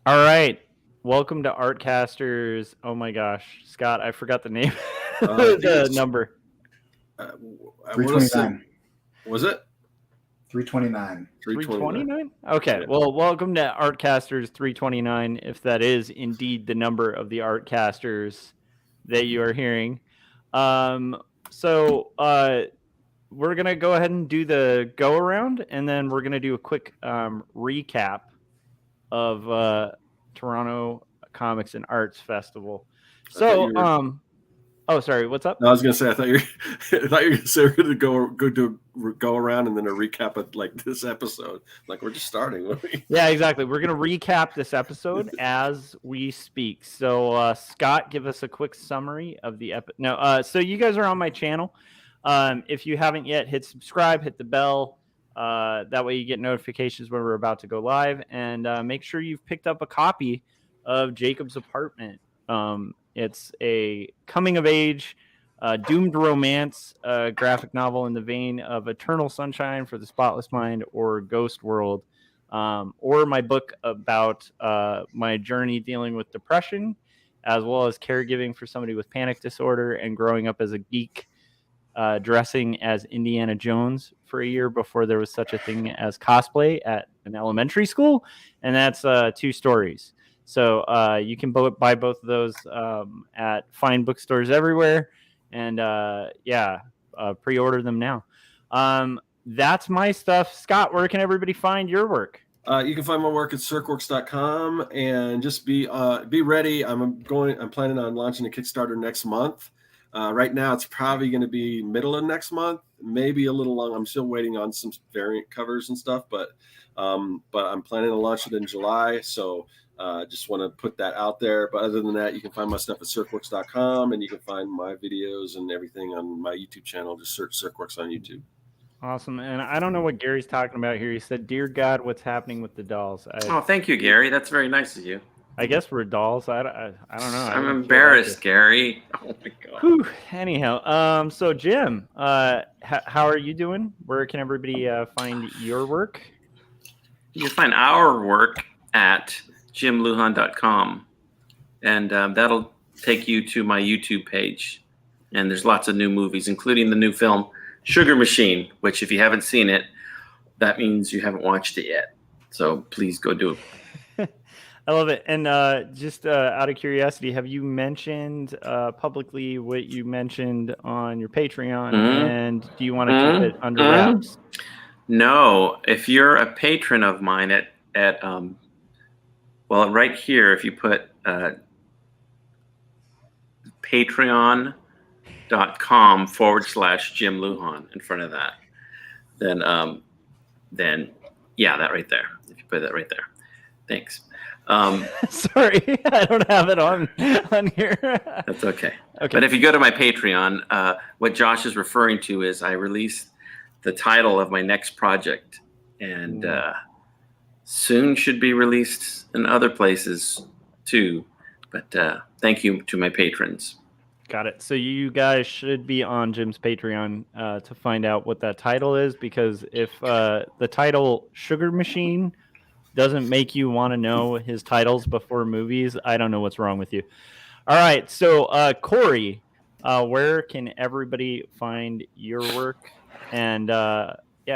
All right. Welcome to Artcasters. Oh my gosh, Scott, I forgot the name. I think The it's number. I want to say 329. was it 329. 329? 329? Okay. Yeah. Well, welcome to Artcasters 329, if that is indeed the number of the Artcasters that you are hearing. Um, so we're going to go ahead and do the go around, and then we're going to do a quick recap of Toronto Comics and Arts Festival. I thought you So, were. oh, sorry, what's up? No, I was gonna say I thought you. I thought you were gonna say we're gonna go around and then a recap of like this episode. Like we're just starting. Yeah, exactly. We're going to recap this episode as we speak. So, Scott, give us a quick summary of the episode. No, so you guys are on my channel. If you haven't yet, hit subscribe, hit the bell. That way you get notifications when we're about to go live. And make sure you've picked up a copy of Jacob's Apartment. It's a coming of age, doomed romance, graphic novel in the vein of Eternal Sunshine for the Spotless Mind or Ghost World. Or my book about my journey dealing with depression, as well as caregiving for somebody with panic disorder and growing up as a geek, dressing as Indiana Jones for a year before there was such a thing as cosplay at an elementary school. And that's two stories. So you can buy both of those at fine bookstores everywhere. And pre-order them now. That's my stuff. Scott, where can everybody find your work? You can find my work at circworks.com and just be ready. I'm planning on launching a Kickstarter next month. Right now, it's probably going to be middle of next month, maybe a little long. I'm still waiting on some variant covers and stuff, but I'm planning to launch it in July. So just want to put that out there. But other than that, you can find my stuff at circworks.com, and you can find my videos and everything on my YouTube channel. Just search Circworks on YouTube. Awesome. And I don't know what Gary's talking about here. He said, "Dear God, what's happening with the dolls?" Oh, thank you, Gary. That's very nice of you. I guess we're dolls. I don't know. I'm embarrassed, Gary. Oh my God. Whew. Anyhow, so Jim, how are you doing? Where can everybody find your work? You can find our work at jimluhan.com, and that'll take you to my YouTube page. And there's lots of new movies, including the new film Sugar Machine, which if you haven't seen it, that means you haven't watched it yet. So please go do it. I love it. And just out of curiosity, have you mentioned publicly what you mentioned on your Patreon? And do you want to keep it under wraps? No. If you're a patron of mine at right here, if you put patreon.com/Jim Luhan in front of that, then yeah, that right there. If you put that right there. Thanks. Sorry, I don't have it on here. That's okay. But if you go to my Patreon, what Josh is referring to is I released the title of my next project, and soon should be released in other places too. But thank you to my patrons. Got it. So you guys should be on Jim's Patreon to find out what that title is, because if the title Sugar Machine doesn't make you want to know his titles before movies, I don't know what's wrong with you. All right. So Corey, where can everybody find your work? And you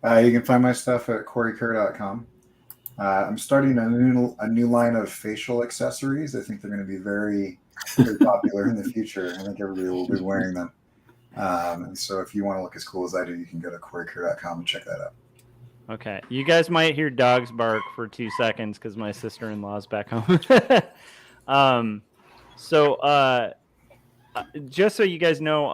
can find my stuff at coreykerr.com. I'm starting a new line of facial accessories. I think they're going to be very, very popular in the future. I think everybody will be wearing them. And so if you want to look as cool as I do, you can go to coreykerr.com and check that out. Okay. You guys might hear dogs bark for 2 seconds because my sister-in-law's back home. Just so you guys know,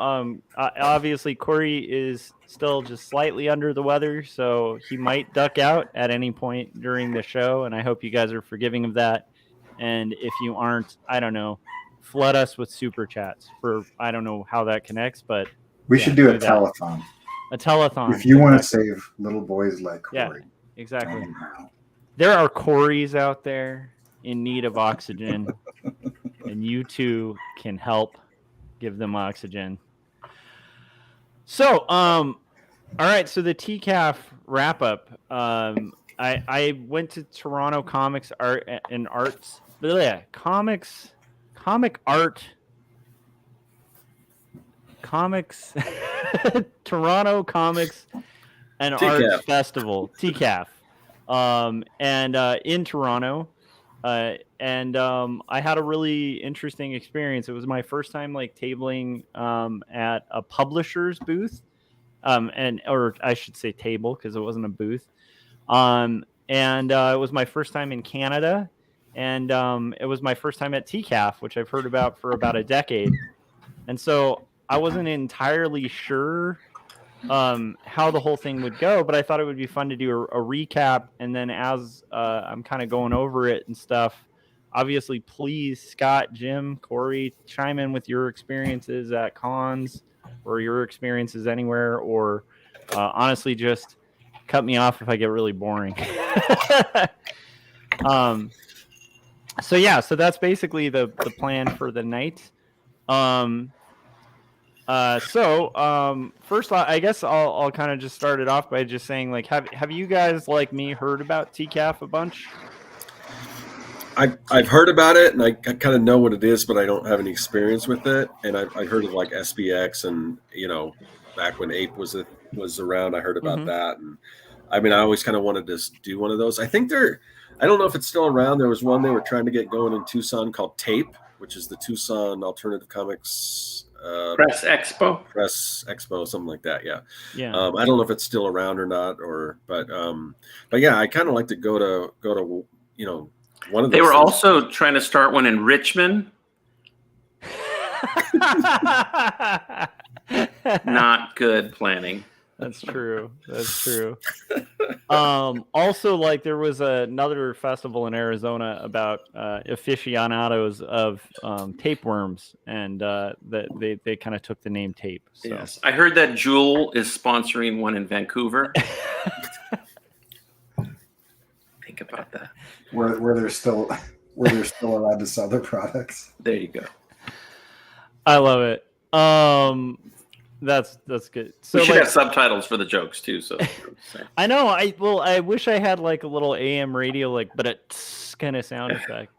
obviously Corey is still just slightly under the weather, so he might duck out at any point during the show, and I hope you guys are forgiving of that. And if you aren't, I don't know, flood us with super chats for, I don't know how that connects, but we should do a telethon. A telethon. If you want to save little boys like Corey. Yeah, exactly. There are Corys out there in need of oxygen, and you two can help give them oxygen. So, all right. So the TCAF wrap up. I went to Toronto Comics Art and Arts. Comics Toronto Comics and TCAF. Arts Festival, TCAF, and in Toronto, and I had a really interesting experience. It was my first time like tabling at a publisher's booth, or I should say table because it wasn't a booth, and it was my first time in Canada, and it was my first time at TCAF, which I've heard about for about a decade, and so I wasn't entirely sure how the whole thing would go, but I thought it would be fun to do a recap. And then as I'm kind of going over it and stuff, obviously, please, Scott, Jim, Corey, chime in with your experiences at cons or your experiences anywhere, or honestly, just cut me off if I get really boring. So that's basically the plan for the night. First, I guess I'll kind of just start it off by just saying, like, have you guys, like me, heard about TCAF a bunch? I've heard about it, and I kind of know what it is, but I don't have any experience with it. And I've heard of like SBX, and back when Ape was around, I heard about that. And I mean, I always kind of wanted to do one of those. I think I don't know if it's still around. There was one they were trying to get going in Tucson called Tape, which is the Tucson Alternative Comics Press Expo, something like that. Yeah. I don't know if it's still around or not, but yeah, I kind of like to go to one of those. They were things. also trying to start one in Richmond. Not good planning. That's true. Also, like, there was another festival in Arizona about aficionados of tapeworms, and that they kind of took the name Tape. So. Yes, I heard that Jewel is sponsoring one in Vancouver. Think about that. Where they're still allowed to sell their products. There you go. I love it. That's good. So we should have subtitles for the jokes too. So I know. I wish I had like a little AM radio, but it's kind of sound effect.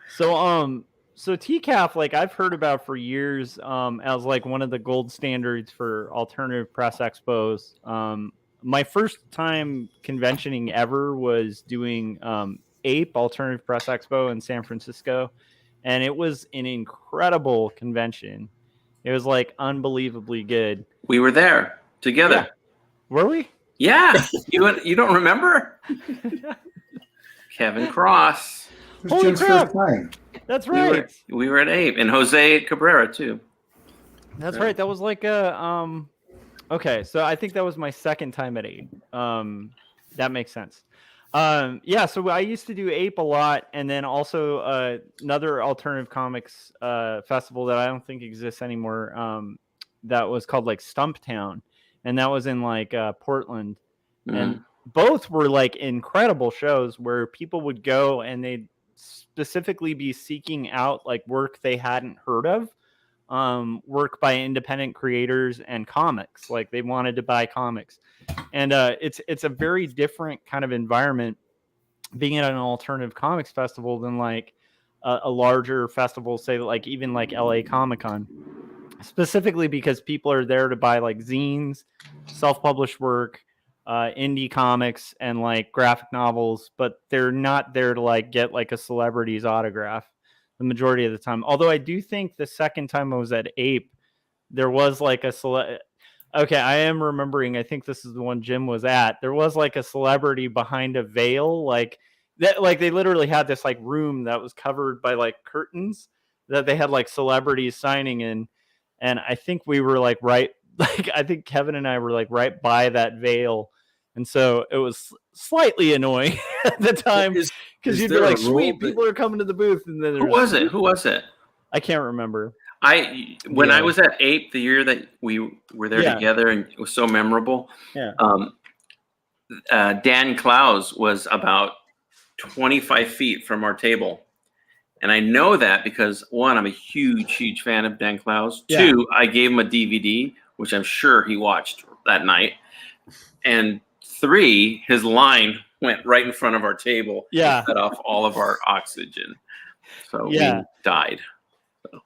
So TCAF, like, I've heard about for years as like one of the gold standards for alternative press expos. My first time conventioning ever was doing Ape Alternative Press Expo in San Francisco, and it was an incredible convention. It was like unbelievably good. We were there together. Yeah. Were we? Yeah. You don't remember? Kevin Cross. Holy crap! That's right. We were at Ape, and Jose Cabrera too. That's right. That was like a okay, so I think that was my second time at Ape. That makes sense. So I used to do Ape a lot, and then also another alternative comics festival that I don't think exists anymore. That was called like Stumptown, and that was in like Portland. And both were like incredible shows where people would go and they'd specifically be seeking out like work they hadn't heard of. Work by independent creators and comics. Like, they wanted to buy comics, and it's a very different kind of environment being at an alternative comics festival than like a larger festival, say like even like LA Comic-Con, specifically because people are there to buy like zines, self-published work, indie comics, and like graphic novels, but they're not there to like get like a celebrity's autograph the majority of the time. Although I do think the second time I was at Ape, there was like okay, I am remembering, I think this is the one Jim was at. There was like a celebrity behind a veil, like that, like they literally had this like room that was covered by like curtains that they had like celebrities signing in. And I think we were like I think Kevin and I were like right by that veil. And so it was slightly annoying at the time because you'd be like, sweet, people are coming to the booth. And then Who was it? I can't remember. When I was at Ape, the year that we were there together, and it was so memorable. Yeah. Dan Klaus was about 25 feet from our table. And I know that because, one, I'm a huge fan of Dan Klaus. Yeah. Two, I gave him a DVD, which I'm sure he watched that night. And 3, his line went right in front of our table. Yeah. And set off all of our oxygen. So Yeah. we died.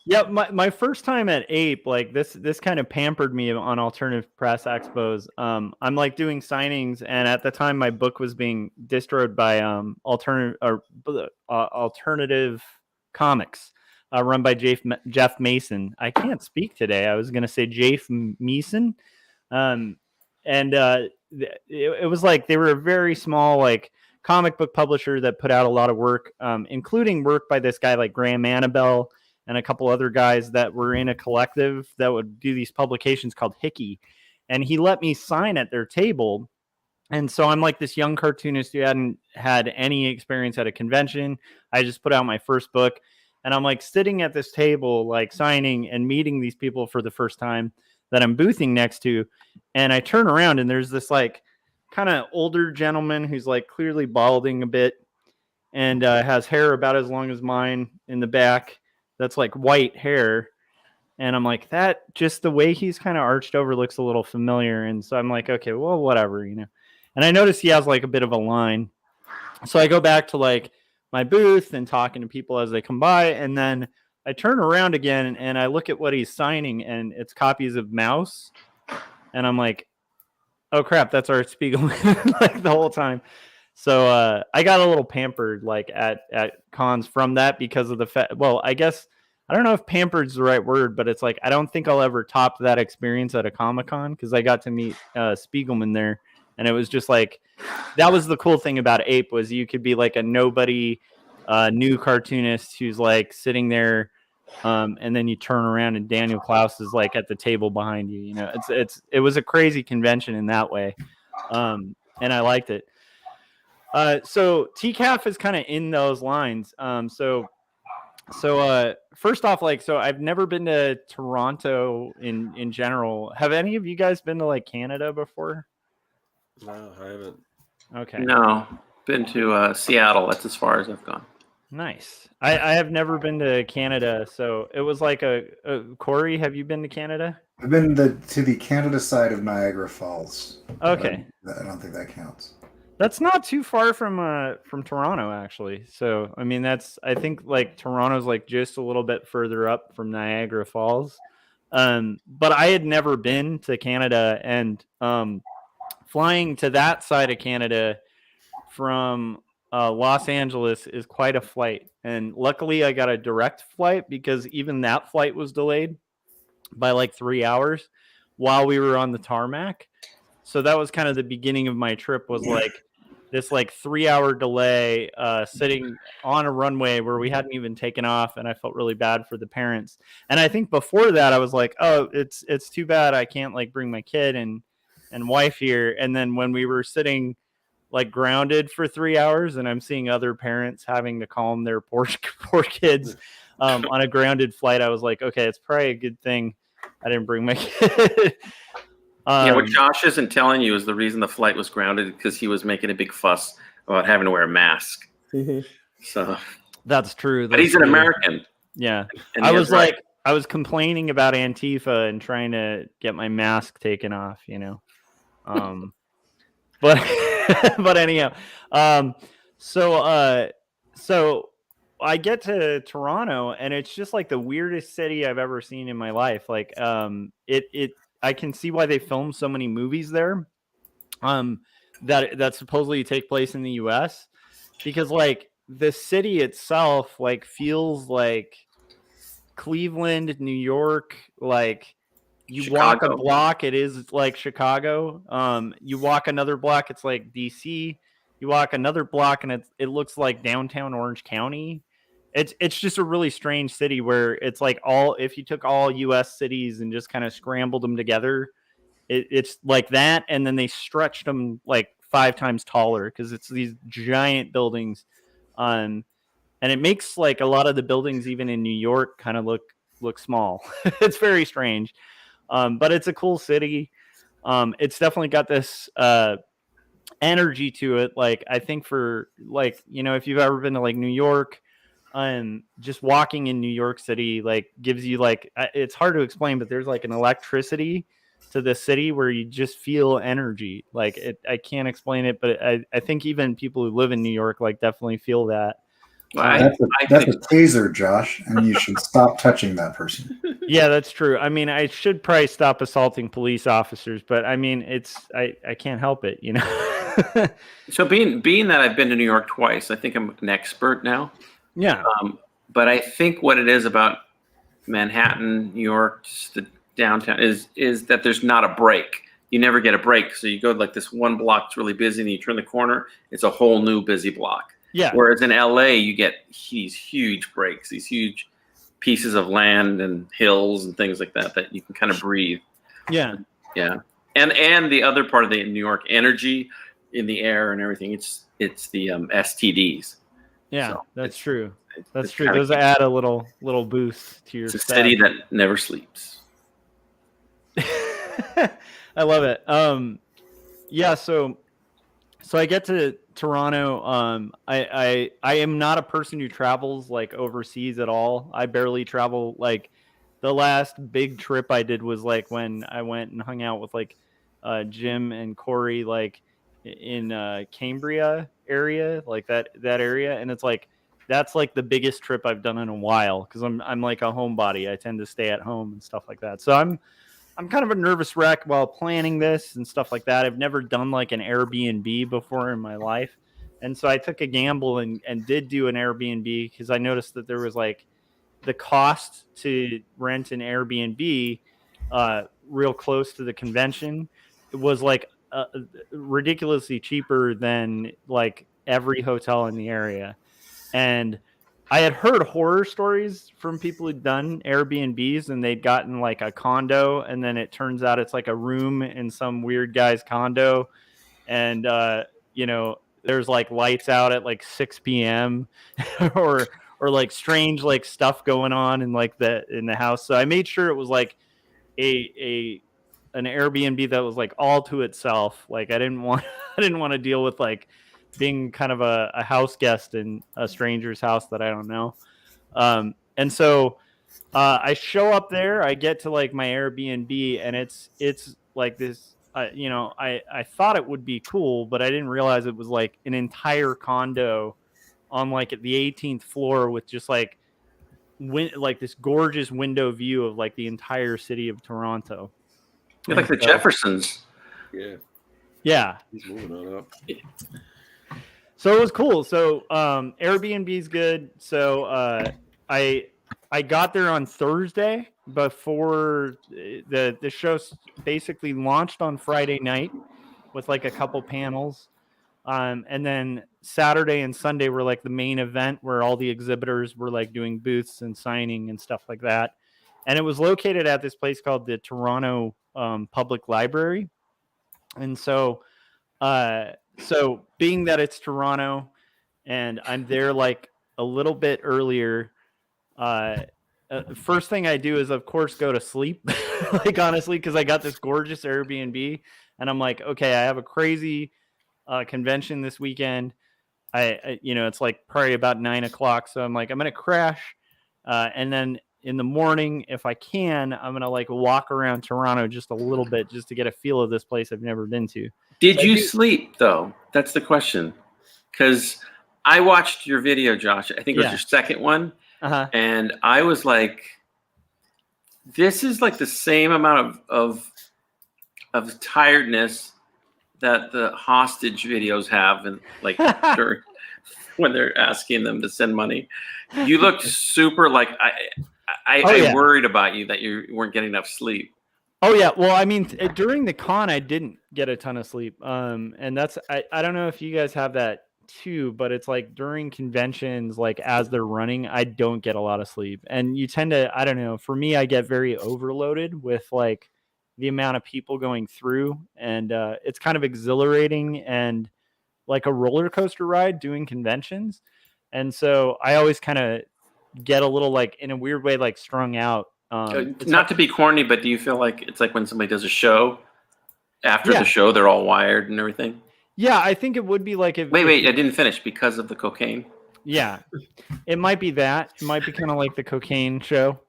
Yeah, my first time at Ape, like this kind of pampered me on alternative press expos. I'm like doing signings, and at the time my book was being distroed by alternative comics, run by Jeff Mason. I can't speak today. I was gonna say Jeff Mason, and it was like they were a very small like comic book publisher that put out a lot of work, including work by this guy like Graham Annabelle and a couple other guys that were in a collective that would do these publications called Hickey. And he let me sign at their table. And so I'm like this young cartoonist who hadn't had any experience at a convention. I just put out my first book, and I'm like sitting at this table, like signing and meeting these people for the first time that I'm boothing next to. And I turn around and there's this like kind of older gentleman who's like clearly balding a bit and has hair about as long as mine in the back. That's like white hair. And I'm like, that just the way he's kind of arched over looks a little familiar. And so I'm like, okay, well, whatever, you know. And I notice he has like a bit of a line. So I go back to like my booth and talking to people as they come by. And then I turn around again and I look at what he's signing, and it's copies of Mouse. And I'm like, oh crap, that's Art Spiegelman like the whole time. So I got a little pampered like at cons from that because of the fact. Well, I guess I don't know if pampered's the right word, but it's like I don't think I'll ever top that experience at a Comic-Con because I got to meet Spiegelman there, and it was just like that was the cool thing about Ape was you could be like a nobody new cartoonist who's like sitting there, and then you turn around and Daniel Klaus is like at the table behind you. You know, it was a crazy convention in that way, and I liked it. So TCAF is kind of in those lines. So first off, like, so I've never been to Toronto in general. Have any of you guys been to like Canada before? No, I haven't. Okay. No, been to Seattle. That's as far as I've gone. Nice. I have never been to Canada. So it was like Corey, have you been to Canada? I've been to the Canada side of Niagara Falls. Okay. I don't think that counts. That's not too far from Toronto, actually. So, I mean, I think like Toronto's like just a little bit further up from Niagara Falls. But I had never been to Canada, and flying to that side of Canada from Los Angeles is quite a flight. And luckily I got a direct flight because even that flight was delayed by like 3 hours while we were on the tarmac. So that was kind of the beginning of my trip, was like this like 3 hour delay sitting on a runway where we hadn't even taken off. And I felt really bad for the parents. And I think before that I was like, oh, it's too bad I can't like bring my kid and wife here. And then when we were sitting like grounded for 3 hours and I'm seeing other parents having to calm their poor kids on a grounded flight, I was like, okay, it's probably a good thing I didn't bring my kid. Yeah, what Josh isn't telling you is the reason the flight was grounded because he was making a big fuss about having to wear a mask. So that's true. But he's an American. Yeah. And I was like, I was complaining about Antifa and trying to get my mask taken off, you know. But but anyhow, so I get to Toronto and it's just like the weirdest city I've ever seen in my life. Like I can see why they film so many movies there that supposedly take place in the US, because like the city itself like feels like Cleveland, New York, like you Chicago. walk a block, it is like Chicago. You walk another block, it's like DC. You walk another block and it looks like downtown Orange County. It's just a really strange city where it's like if you took all US cities and just kind of scrambled them together, it's like that, and then they stretched them like 5 times taller because it's these giant buildings. And it makes like a lot of the buildings even in New York kind of look small. It's very strange. But it's a cool city. It's definitely got this energy to it. Like I think for like, you know, if you've ever been to like New York, just walking in New York City like gives you like, it's hard to explain, but there's like an electricity to the city where you just feel energy. Like I can't explain it, but I think even people who live in New York like definitely feel that. Well, That's a taser, Josh, and you should stop touching that person. Yeah, that's true. I mean, I should probably stop assaulting police officers, but I mean, I can't help it, you know. So being that I've been to New York twice, I think I'm an expert now. Yeah. But I think what it is about Manhattan, New York, just the downtown is that there's not a break. You never get a break. So you go like this one block, it's really busy, and you turn the corner, it's a whole new busy block. Yeah. Whereas in LA, you get these huge breaks, these huge pieces of land and hills and things like that you can kind of breathe. Yeah. Yeah. And the other part of the New York energy in the air and everything, it's the STDs. Yeah, So that's true. That's it's true. kinda Those add a little boost to your It's a step. city that never sleeps. I love it. Yeah, so I get to Toronto. I am not a person who travels like overseas at all. I barely travel. Like the last big trip I did was like when I went and hung out with like Jim and Corey like in Cambria area, like that area, and it's like that's like the biggest trip I've done in a while because I'm like a homebody. I tend to stay at home and stuff like that. So I'm kind of a nervous wreck while planning this and stuff like that. I've never done like an Airbnb before in my life. And so I took a gamble and did do an Airbnb because I noticed that there was like the cost to rent an Airbnb real close to the convention. It was like ridiculously cheaper than like every hotel in the area. And I had heard horror stories from people who'd done Airbnbs and they'd gotten like a condo and then it turns out it's like a room in some weird guy's condo. And, you know, there's like lights out at like 6 p.m. or like strange like stuff going on in like in the house. So I made sure it was like an Airbnb that was like all to itself. Like I didn't want to deal with like being kind of a house guest in a stranger's house that I don't know. And so I show up there, I get to like my Airbnb and it's like this, you know, I thought it would be cool, but I didn't realize it was like an entire condo on like the 18th floor with just like like this gorgeous window view of like the entire city of Toronto. You're like the Jeffersons. Yeah. Yeah. He's moving on up. So it was cool. So Airbnb's good. So I got there on Thursday before the show basically launched on Friday night with like a couple panels. And then Saturday and Sunday were like the main event where all the exhibitors were like doing booths and signing and stuff like that. And it was located at this place called the Toronto Public Library. And so being that it's Toronto and I'm there like a little bit earlier, first thing I do is of course go to sleep, like honestly, because I got this gorgeous Airbnb and I'm like, okay, I have a crazy convention this weekend. I you know, it's like probably about 9 o'clock. So I'm like, I'm going to crash. And then in the morning, if I can, I'm going to like walk around Toronto just a little bit just to get a feel of this place I've never been to. Did you sleep though? That's the question. Because I watched your video, Josh. I think it was your second one. Uh-huh. And I was like, this is like the same amount of tiredness that the hostage videos have, and like when they're asking them to send money. You looked super like I worried about you that you weren't getting enough sleep. Oh yeah, well, I mean, during the con, I didn't get a ton of sleep, and that's I don't know if you guys have that too, but it's like during conventions, like as they're running, I don't get a lot of sleep, and you tend to, I don't know, for me, I get very overloaded with like the amount of people going through, and it's kind of exhilarating and like a roller coaster ride doing conventions, and so I always kind of get a little like in a weird way like strung out. Not to be corny, but do you feel like it's like when somebody does a show, after the show, they're all wired and everything? Yeah, I think it would be like if... Wait, I didn't finish because of the cocaine. Yeah, it might be that. It might be kind of like the cocaine show.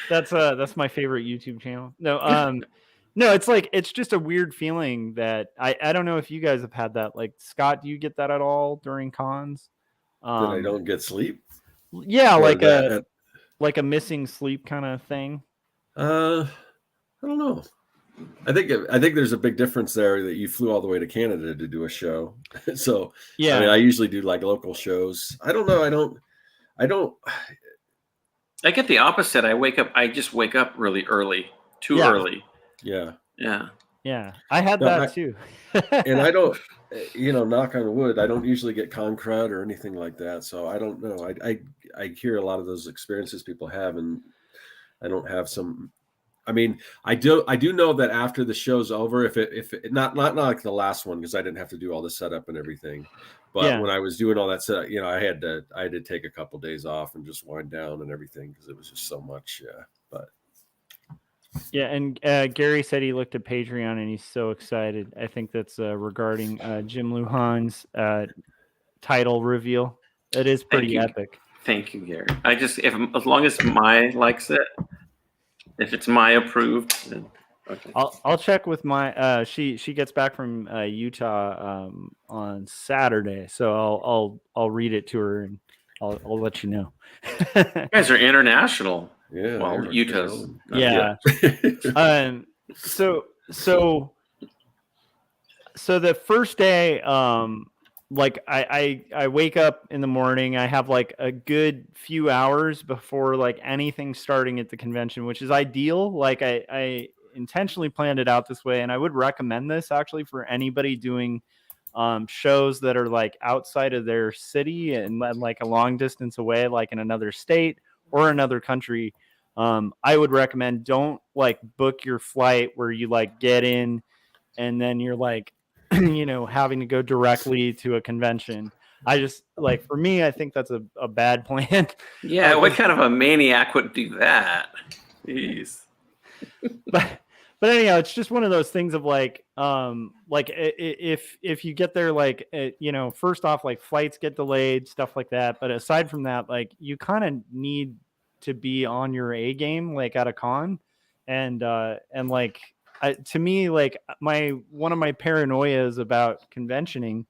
That's my favorite YouTube channel. No, no, it's just a weird feeling that I don't know if you guys have had that. Like, Scott, do you get that at all during cons? That I don't get sleep. Yeah, Or that, like a missing sleep kind of thing. I don't know. I think there's a big difference there that you flew all the way to Canada to do a show. So Yeah, I mean, I usually do like local shows. I don't know. I don't. I get the opposite. I just wake up really early, too Yeah. early. Yeah. Yeah. Yeah, I had No, that too. And I don't, knock on wood, I don't usually get con crud or anything like that. So I don't know. I hear a lot of those experiences people have, and I don't have some. I mean, I do know that after the show's over, if it not like the last one, because I didn't have to do all the setup and everything, but Yeah. when I was doing all that setup, I had to take a couple days off and just wind down and everything because it was just so much. Yeah, but Yeah, and Gary said he looked at Patreon and he's so excited. I think that's regarding Jim Luhan's title reveal. It is pretty epic. Thank you, Gary. As long as Mai likes it, if it's Mai approved, then okay. I'll check with my she gets back from Utah on Saturday, so I'll read it to her and I'll let you know. You guys are international. yeah, Well, Utah's. Yeah. So the first day, like I wake up in the morning, I have like a good few hours before like anything starting at the convention, which is ideal. Like I intentionally planned it out this way, and I would recommend this actually for anybody doing shows that are like outside of their city and like a long distance away, like in another state or another country. I would recommend don't like book your flight where you like get in and then you're like, having to go directly to a convention. I just like, for me, I think that's a bad plan. Yeah. What kind of a maniac would do that? Jeez. But anyhow, it's just one of those things of like if you get there, like, first off, like flights get delayed, stuff like that. But aside from that, like you kind of need to be on your A game, like at a con, and like to me, like one of my paranoias about conventioning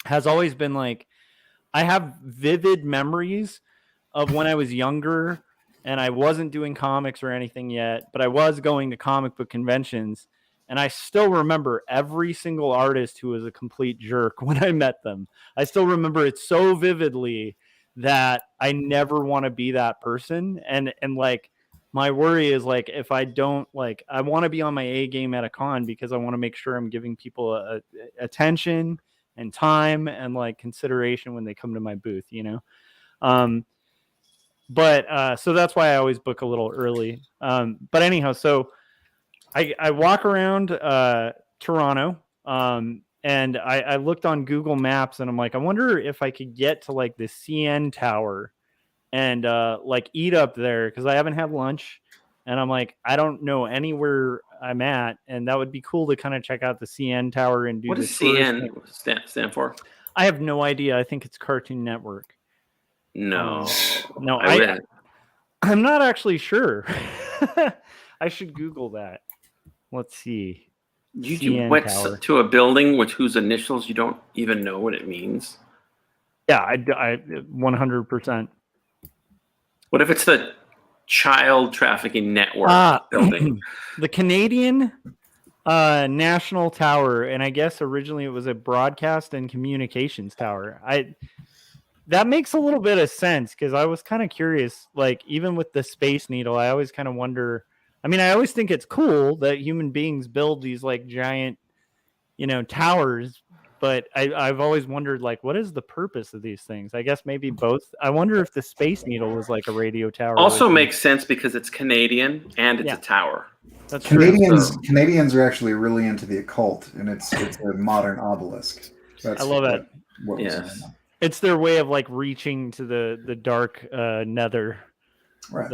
has always been like I have vivid memories of when I was younger and I wasn't doing comics or anything yet, but I was going to comic book conventions. And I still remember every single artist who was a complete jerk when I met them. I still remember it so vividly that I never want to be that person. And like, my worry is like, if I don't like, I want to be on my A game at a con because I want to make sure I'm giving people attention and time and like consideration when they come to my booth, But so that's why I always book a little early. But anyhow, so I walk around Toronto, and I looked on Google Maps, and I'm like, I wonder if I could get to like the CN Tower and like eat up there because I haven't had lunch, and I'm like, I don't know anywhere I'm at, and that would be cool to kind of check out the CN Tower and do. What does CN stand for? I have no idea. I think it's Cartoon Network. No, I'm not actually sure. I should Google that. Let's see. You went to a building with whose initials you don't even know what it means. Yeah, I 100%. What if it's the Child Trafficking Network building? The Canadian National Tower, and I guess originally it was a broadcast and communications tower. That makes a little bit of sense because I was kind of curious, like even with the Space Needle, I always kind of wonder. I mean, I always think it's cool that human beings build these like giant, towers, but I've always wondered like, what is the purpose of these things? I guess maybe both. I wonder if the Space Needle was like a radio tower. Also makes sense because it's Canadian and it's a tower. That's Canadians. true. Canadians are actually really into the occult, and it's a modern obelisk. I love that. Yes. It's their way of like reaching to the dark nether. Right.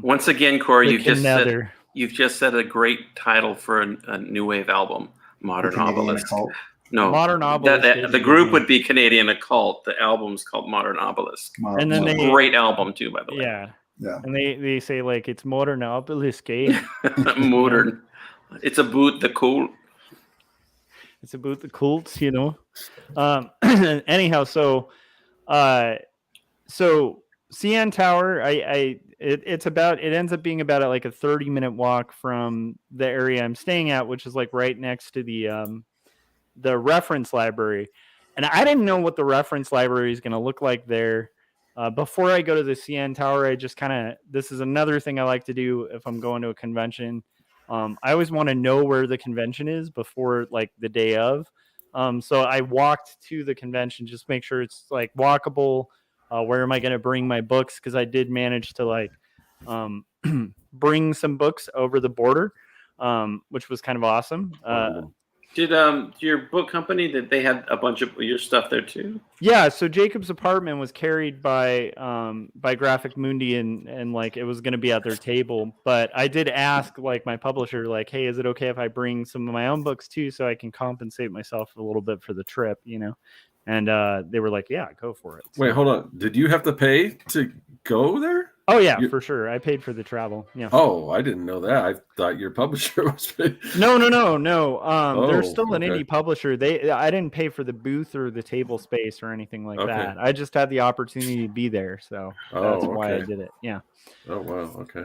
Once again, Corey, you've just said a great title for a new wave album, Modern Obelisk. Occult. No, Modern Obelisk. The group would be Canadian Occult. The album's called Modern Obelisk. And then great album too, by the way. Yeah, Yeah. And they say like it's modern obelisk. Modern. It's about the cool. It's about the cults, you know. Anyhow, so CN Tower, it ends up being about like a 30-minute walk from the area I'm staying at, which is like right next to the reference library. And I didn't know what the reference library is going to look like there. Before I go to the CN Tower, I just this is another thing I like to do if I'm going to a convention. I always want to know where the convention is before like the day of. So I walked to the convention, just make sure it's like walkable. Where am I going to bring my books? Because I did manage to like bring some books over the border, which was kind of awesome. Did your book company, did they have a bunch of your stuff there too? Yeah, so Jacob's Apartment was carried by Graphic Mundi, and like it was going to be at their table. But I did ask like my publisher, like, hey, is it okay if I bring some of my own books too, so I can compensate myself a little bit for the trip, you know? And they were like, yeah, go for it. So, Wait, hold on. Did you have to pay to go there? oh yeah, for sure. I paid for the travel. Yeah. Oh, I didn't know that. I thought your publisher was paid. No. They're still an okay. indie publisher. I didn't pay for the booth or the table space or anything like Okay. that. I just had the opportunity to be there, so that's why I okay. did it. Yeah. Oh wow. Okay.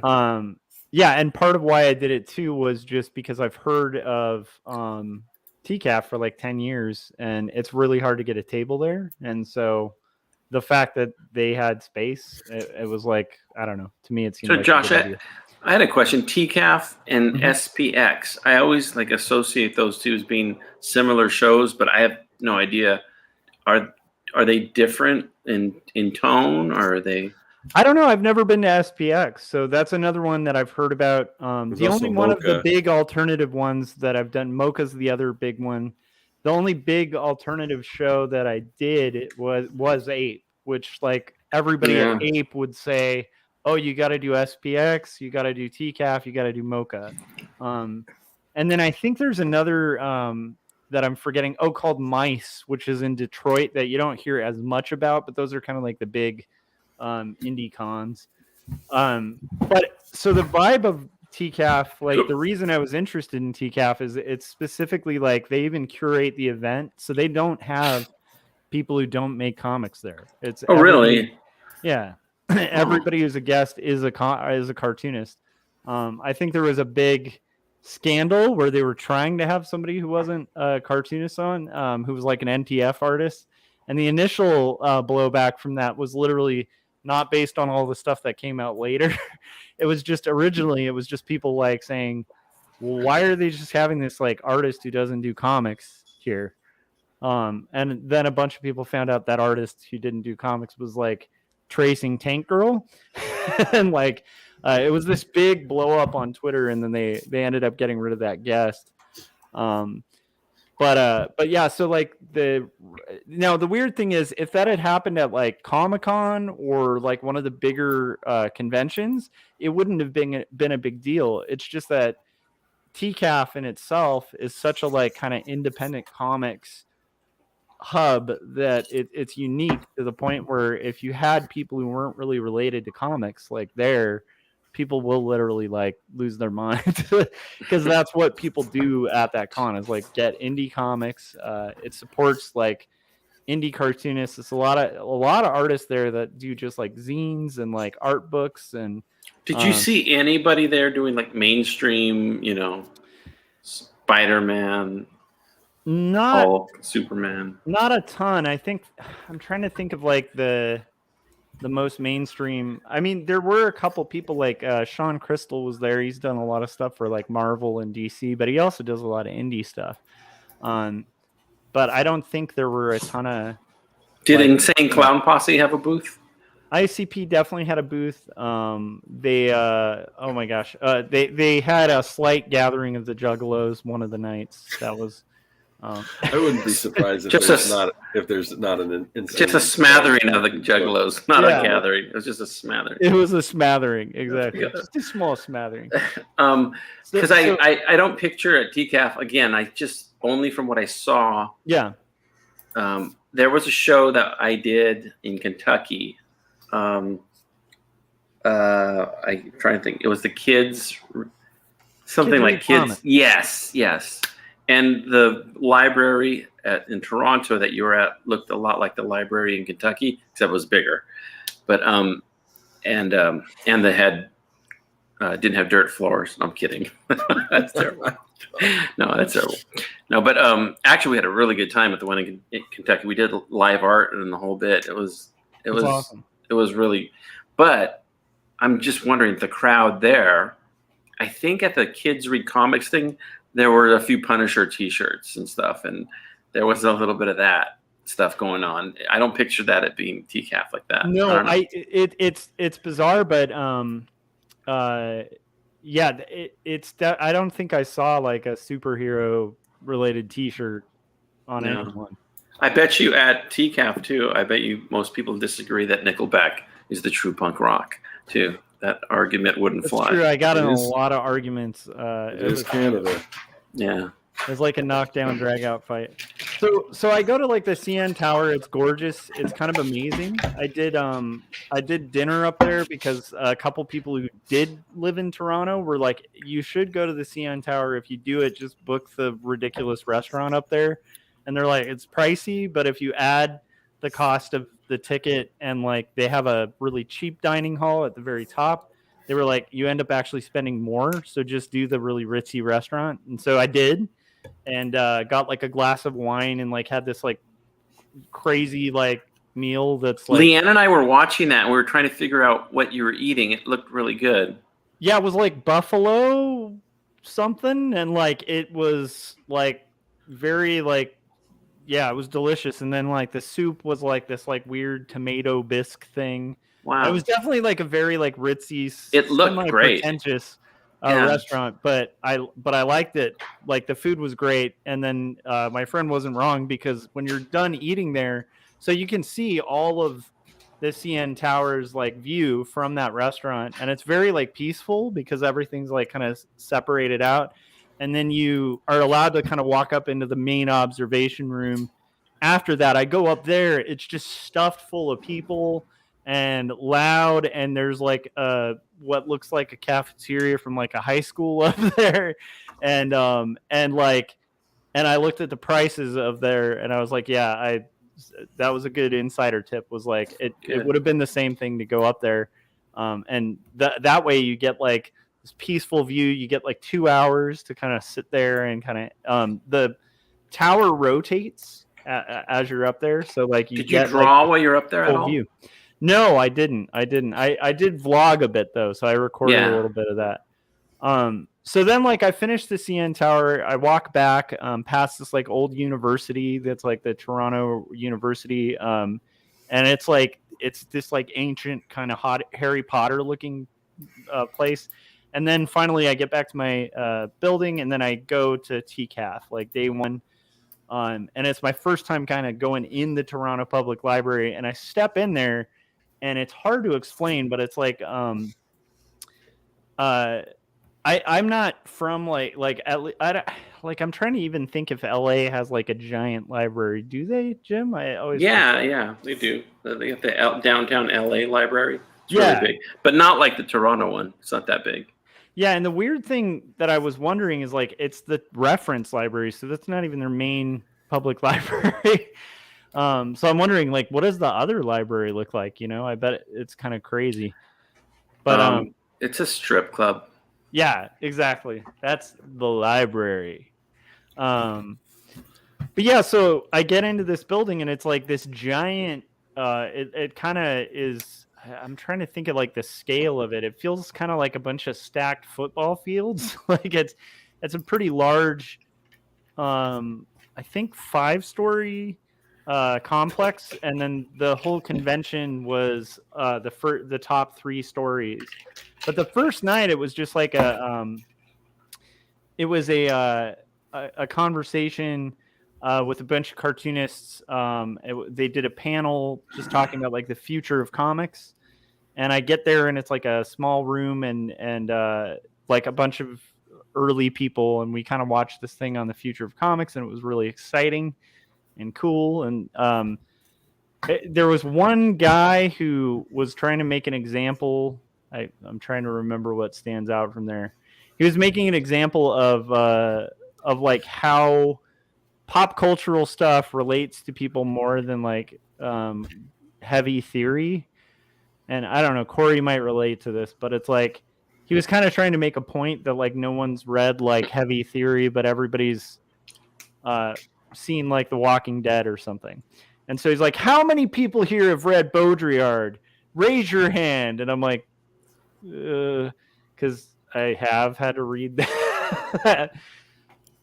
Yeah, and part of why I did it too was just because I've heard of TCAF for like 10 years, and it's really hard to get a table there, and so the fact that they had space, it was like, I don't know. To me, it seemed So, like Josh, a good idea. I had a question. TCAF and Mhm. SPX. I always like associate those two as being similar shows, but I have no idea. Are they different in tone, or are they? I don't know. I've never been to SPX, so that's another one that I've heard about. There's The also only one of the Mocha. big alternative ones that I've done, Mocha's the other big one. The only big alternative show that I did was Ape, which like everybody at Ape would say, oh, you got to do SPX, you got to do TCAF, you got to do Mocha. And then I think there's another that I'm forgetting, called Mice, which is in Detroit that you don't hear as much about, but those are kind of like the big indie cons. But so the vibe of TCAF, like the reason I was interested in TCAF is it's specifically like they even curate the event, so they don't have people who don't make comics there. It's really? Yeah. Everybody who's a guest is a cartoonist. I think there was a big scandal where they were trying to have somebody who wasn't a cartoonist on, who was like an NTF artist, and the initial blowback from that was literally not based on all the stuff that came out later. It was just originally, it was just people like saying, well, why are they just having this like artist who doesn't do comics here? And then a bunch of people found out that artist who didn't do comics was like tracing Tank Girl. And like, it was this big blow up on Twitter, and then they ended up getting rid of that guest. But yeah, so like the weird thing is, if that had happened at like Comic-Con or like one of the bigger conventions, it wouldn't have been a big deal. It's just that TCAF in itself is such a like kind of independent comics hub that it's unique to the point where if you had people who weren't really related to comics like there, people will literally like lose their mind because that's what people do at that con is like get indie comics. It supports like indie cartoonists. It's a lot of artists there that do just like zines and like art books. And did you see anybody there doing like mainstream, Spider-Man, Hulk, Superman? Not a ton. I think I'm trying to think of like the most mainstream. I mean, there were a couple people like Sean Crystal was there. He's done a lot of stuff for like Marvel and DC, but he also does a lot of indie stuff. But I don't think there were a ton of. Did like, Insane Clown Posse have a booth? ICP definitely had a booth. They oh my gosh, they had a slight gathering of the Juggalos one of the nights. That was. I wouldn't be surprised if there's not an insane. Just a smattering of the Juggalos, not a gathering. It was just a smattering. It was a smattering, exactly. Just a small smattering. Because I don't picture at TCAF again. I just only from what I saw. Yeah. There was a show that I did in Kentucky. I'm trying to think. It was the kids, something Kids like Read kids. Comics. Yes. And the library in Toronto that you were at looked a lot like the library in Kentucky, except it was bigger. But and they had didn't have dirt floors. No, I'm kidding. That's terrible. No, that's terrible. No, but actually, we had a really good time at the one in Kentucky. We did live art and the whole bit. It was awesome. It was really, but I'm just wondering the crowd there. I think at the Kids Read Comics thing, there were a few Punisher T-shirts and stuff, and there was a little bit of that stuff going on. I don't picture that at being TCAF like that. No, I don't know. it's bizarre, but yeah, I don't think I saw like a superhero related T-shirt on No. anyone. I bet you at TCAF too. I bet you most people disagree that Nickelback is the true punk rock too. That argument wouldn't That's fly. true. I got in a is- lot of arguments. It is Canada. Yeah. It was like a knockdown, drag out fight. So I go to like the CN Tower. It's gorgeous. It's kind of amazing. I did dinner up there because a couple people who did live in Toronto were like, you should go to the CN Tower. If you do it, just book the ridiculous restaurant up there. And they're like, it's pricey, but if you add the cost of the ticket and like they have a really cheap dining hall at the very top, they were like, you end up actually spending more. So just do the really ritzy restaurant. And so I did. And got like a glass of wine and like had this like crazy like meal that's like Leanne and I were watching that and we were trying to figure out what you were eating. It looked really good. yeah, it was like buffalo something, and like it was like very like yeah, it was delicious. And then like the soup was like this like weird tomato bisque thing. Wow. It was definitely like a very like ritzy, It looked great. pretentious Yeah. restaurant, but I liked it. Like the food was great, and then my friend wasn't wrong because when you're done eating there, so you can see all of the CN Tower's like view from that restaurant, and it's very like peaceful because everything's like kind of separated out, and then you are allowed to kind of walk up into the main observation room. After that, I go up there. It's just stuffed full of people and loud, and there's like what looks like a cafeteria from like a high school up there, and I looked at the prices of there, and I was like, yeah, that was a good insider tip. Was like it would have been the same thing to go up there, and that way you get like this peaceful view. You get like 2 hours to kind of sit there and kind of the tower rotates as you're up there, so like Did you draw while you're up there at all? view. No, I didn't. I did vlog a bit though, so I recorded a little bit of that. So then like I finished the CN Tower. I walk back past this like old university that's like the Toronto University, and it's this like ancient kind of hot Harry Potter looking place. And then finally I get back to my building, and then I go to TCAF like day one. And it's my first time kind of going in the Toronto Public Library, and I step in there. And it's hard to explain, but it's like I'm not from I'm trying to even think if LA has like a giant library. Do they, Jim? I always Yeah, they do. They got the downtown LA library. It's Yeah. really big, but not like the Toronto one. It's not that big. Yeah, and the weird thing that I was wondering is like it's the reference library, so that's not even their main public library. So I'm wondering, like, what does the other library look like? You know, I bet it's kind of crazy. But it's a strip club. yeah, exactly. That's the library. But yeah, so I get into this building, and it's like this giant. It kind of is. I'm trying to think of like the scale of it. It feels kind of like a bunch of stacked football fields. Like it's a pretty large. I think 5-story. Complex, and then the whole convention was the top 3 stories. But the first night it was just like a conversation with a bunch of cartoonists. They did a panel just talking about like the future of comics, and I get there and it's like a small room and like a bunch of early people, and we kind of watched this thing on the future of comics, and it was really exciting and cool. And there was one guy who was trying to make an example. I'm trying to remember what stands out from there. He was making an example of like how pop cultural stuff relates to people more than like heavy theory. And I don't know, Corey might relate to this, but it's like he was kind of trying to make a point that like no one's read like heavy theory, but everybody's seen like The Walking Dead or something. And so he's like, how many people here have read Baudrillard? Raise your hand. And I'm like, because I have had to read that.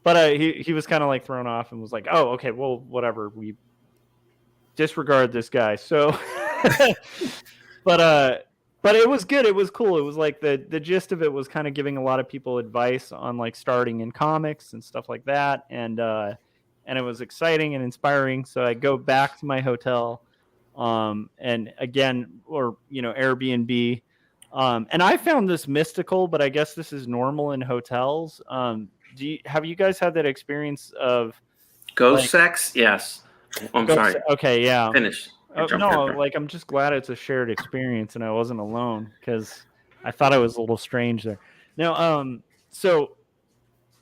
But he was kind of like thrown off and was like, oh, okay, well, whatever. We disregard this guy. So, but it was good. It was cool. It was like the gist of it was kind of giving a lot of people advice on like starting in comics and stuff like that. And it was exciting and inspiring. So I go back to my hotel, and again, or, you know, Airbnb. And I found this mystical, but I guess this is normal in hotels. Have you guys had that experience of ghost like, sex? Yes. Oh, I'm sorry. Okay, yeah. Finish. No, like I'm just glad it's a shared experience and I wasn't alone, because I thought I was a little strange there. Now, so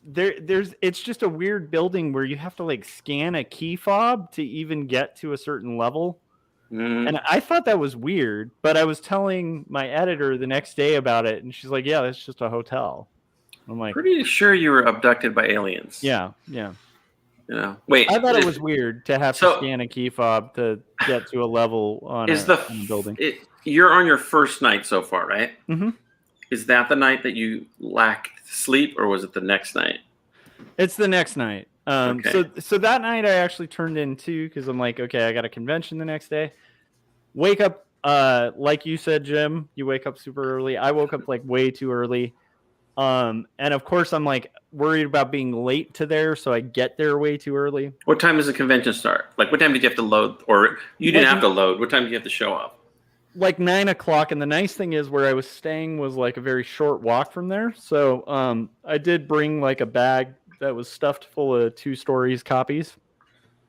there's it's just a weird building where you have to like scan a key fob to even get to a certain level. And I thought that was weird, but I was telling my editor the next day about it, and she's like, "Yeah, that's just a hotel." I'm like, pretty sure you were abducted by aliens. Yeah. You know, wait. I thought it was weird to have to scan a key fob to get to a level on a building. You're on your first night so far, right? Mm-hmm. Is that the night that you lacked sleep, or was it the next night? It's the next night. Okay. So that night I actually turned in too, because I'm like, okay, I got a convention the next day. Wake up, like you said, Jim, you wake up super early. I woke up like way too early. And of course I'm like worried about being late to there, so I get there way too early. What time does the convention start? Like, what time did you have to load? Or you didn't have to load. What time did you have to show up? Like 9 o'clock. And the nice thing is where I was staying was like a very short walk from there. So I did bring like a bag that was stuffed full of 2 stories copies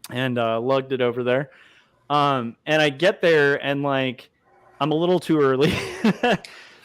and lugged it over there. And I get there and like I'm a little too early.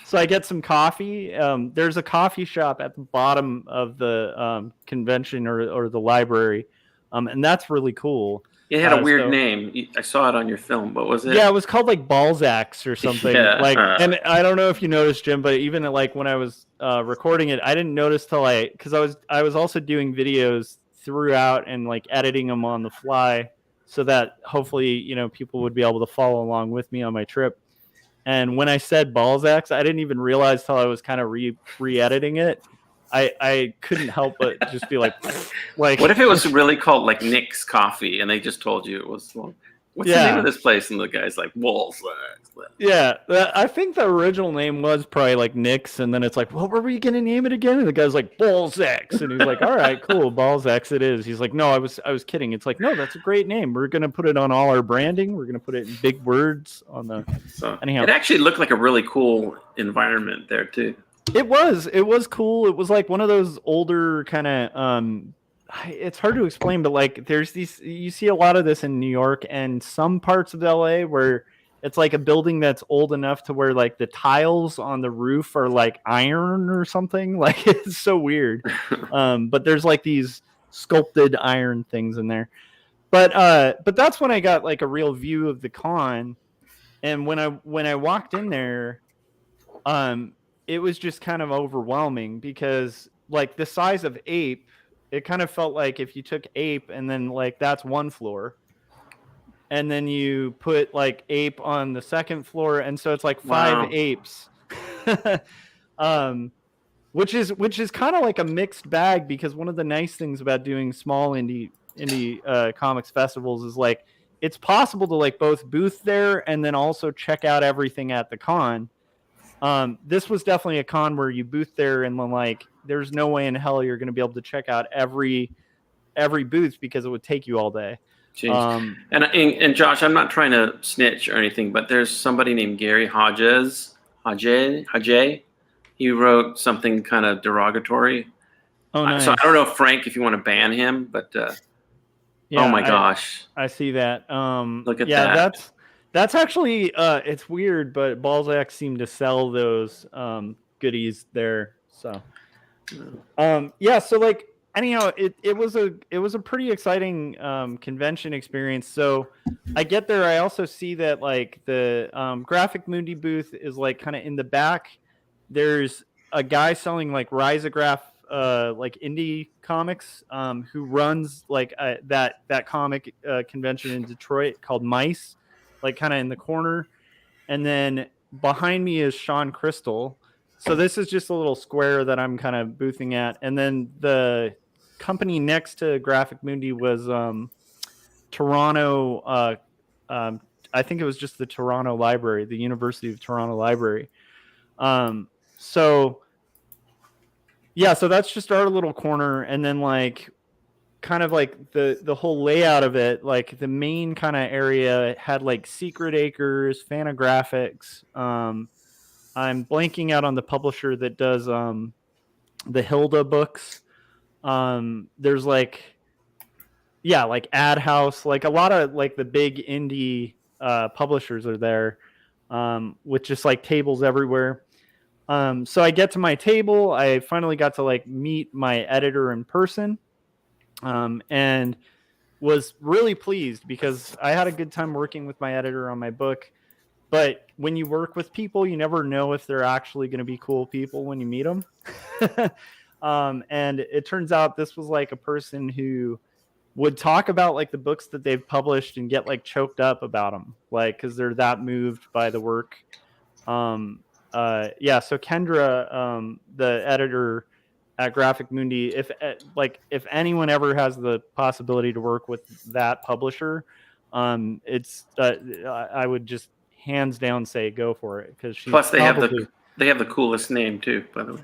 So I get some coffee. There's a coffee shop at the bottom of the convention or the library. And that's really cool. It had a weird name. I saw it on your film. What was it? Yeah, it was called like Balzac's or something. Yeah. Like, and I don't know if you noticed, Jim, but even like when I was recording it, I didn't notice till because I was also doing videos throughout and like editing them on the fly, so that hopefully, you know, people would be able to follow along with me on my trip. And when I said Balzac's, I didn't even realize till I was kind of re-editing it. I couldn't help but just be like. What if it was really called like Nick's Coffee and they just told you it was, well, what's the name of this place? And the guy's like, Walls. Yeah, I think the original name was probably like Nick's, and then it's like, well, were we going to name it again? And the guy's like, Balzac's, and he's like, all right, cool, Balzac's it is. He's like, no, I was kidding. It's like, no, that's a great name. We're going to put it on all our branding. We're going to put it in big words on the. So anyhow, it actually looked like a really cool environment there too. It was cool. It was like one of those older kind of it's hard to explain, but like there's these, you see a lot of this in New York and some parts of LA where it's like a building that's old enough to where like the tiles on the roof are like iron or something. Like it's so weird. But there's like these sculpted iron things in there. But that's when I got like a real view of the con. And when I walked in there, it was just kind of overwhelming because like the size of Ape, it kind of felt like if you took Ape and then like that's one floor, and then you put like Ape on the second floor, and so it's like 5 apes. Which is kind of like a mixed bag, because one of the nice things about doing small indie comics festivals is like it's possible to like both booth there and then also check out everything at the con. This was definitely a con where you booth there and then like there's no way in hell you're going to be able to check out every booth because it would take you all day. And Josh, I'm not trying to snitch or anything, but there's somebody named Gary Hodges. He wrote something kind of derogatory. Oh, nice. So I don't know, Frank, if you want to ban him, but oh my gosh, I see that. Look at that. That's actually it's weird, but Balzac seemed to sell those goodies there. So yeah, so like anyhow, it was a pretty exciting convention experience. So I get there, I also see that like the Graphic Mundi booth is like kind of in the back. There's a guy selling like Risograph like indie comics who runs like that comic convention in Detroit called Mice, like kind of in the corner. And then behind me is Sean Crystal. So this is just a little square that I'm kind of boothing at. And then the company next to Graphic Mundi was Toronto. I think it was just the Toronto Library, the University of Toronto Library. So yeah, so that's just our little corner. And then like kind of like the whole layout of it, like the main kind of area had like Secret Acres, Fantagraphics. I'm blanking out on the publisher that does the Hilda books. There's like like Ad House, like a lot of like the big indie publishers are there with just like tables everywhere. So I get to my table. I finally got to like meet my editor in person. And was really pleased because I had a good time working with my editor on my book. But when you work with people, you never know if they're actually going to be cool people when you meet them. And it turns out this was like a person who would talk about like the books that they've published and get like choked up about them, like because they're that moved by the work. So Kendra, the editor at Graphic Mundi, if anyone ever has the possibility to work with that publisher, it's I would just hands down say go for it, because plus they have the coolest name too, by the way.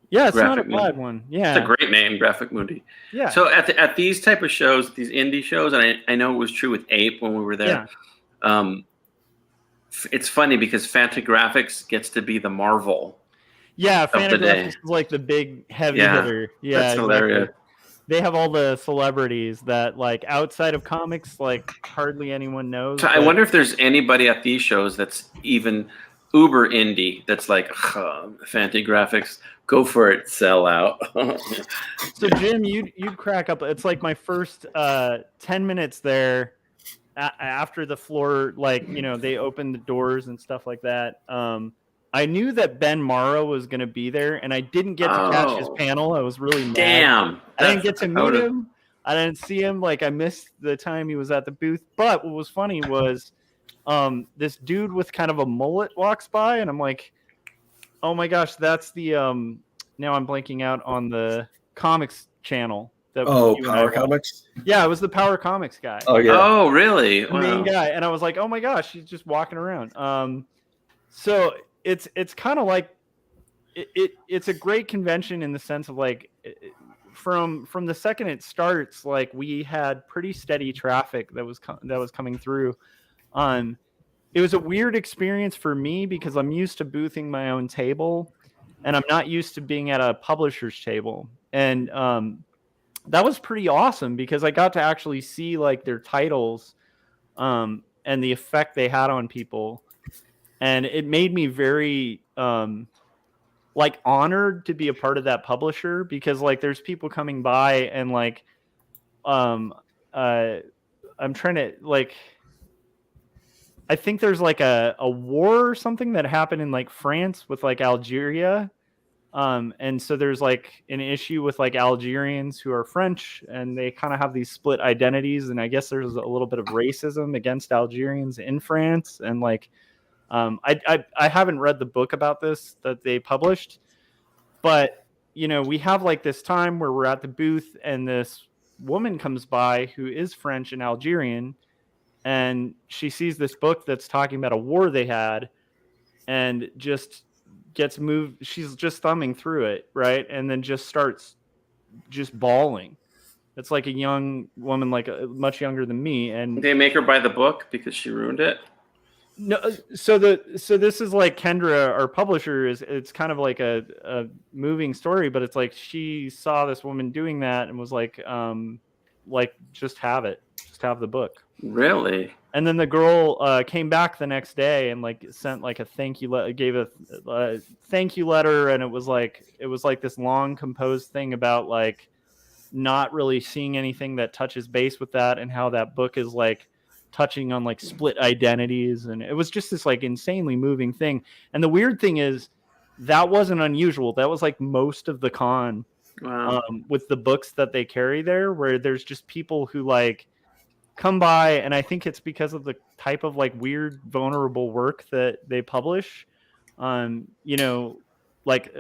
Yeah, it's Graphic not a bad one. Yeah, it's a great name, Graphic Mundi. Yeah. So at these type of shows, these indie shows, and I know it was true with Ape when we were there. Yeah. It's funny because Fantagraphics gets to be the Marvel. Yeah, Fantagraphics is like the big heavy hitter. Yeah, that's hilarious. They have all the celebrities that, like, outside of comics, like hardly anyone knows. So I wonder if there's anybody at these shows that's even uber indie that's like Fantagraphics. Go for it, sell out. So Jim, you'd crack up. It's like my first 10 minutes there. After the floor, like, you know, they opened the doors and stuff like that. I knew that Ben Morrow was going to be there, and I didn't get to catch his panel. I was really mad. Damn. I didn't get to meet him. I didn't see him. Like, I missed the time he was at the booth. But what was funny was this dude with kind of a mullet walks by, and I'm like, oh my gosh, that's the now I'm blanking out on the comics channel. Power Comics? Yeah, it was the Power Comics guy. Oh, yeah. Oh, really? The main guy. And I was like, oh my gosh, he's just walking around. So it's kind of like it's a great convention in the sense of like from the second it starts, like we had pretty steady traffic that was coming through. It was a weird experience for me because I'm used to boothing my own table, and I'm not used to being at a publisher's table. And that was pretty awesome because I got to actually see like their titles and the effect they had on people. And it made me very like honored to be a part of that publisher, because like there's people coming by and like I'm trying to like, I think there's like a war or something that happened in like France with like Algeria. And so there's like an issue with like Algerians who are French, and they kind of have these split identities. And I guess there's a little bit of racism against Algerians in France. And like, I haven't read the book about this that they published, but you know, we have like this time where we're at the booth and this woman comes by who is French and Algerian, and she sees this book that's talking about a war they had and just gets moved. She's just thumbing through it, right? And then just starts just bawling. It's like a young woman, like much younger than me. And they make her buy the book because she ruined it. No, so this is like Kendra, our publisher, it's kind of like a moving story, but it's like she saw this woman doing that and was like, like just have the book. Really? And then the girl came back the next day and like sent like a thank you letter, gave a thank you letter, and it was like this long composed thing about like not really seeing anything that touches base with that, and how that book is like touching on like split identities, and it was just this like insanely moving thing. And the weird thing is that wasn't unusual. That was like most of the con. Wow. With the books that they carry there, where there's just people who like come by, and I think it's because of the type of like weird vulnerable work that they publish. You know, like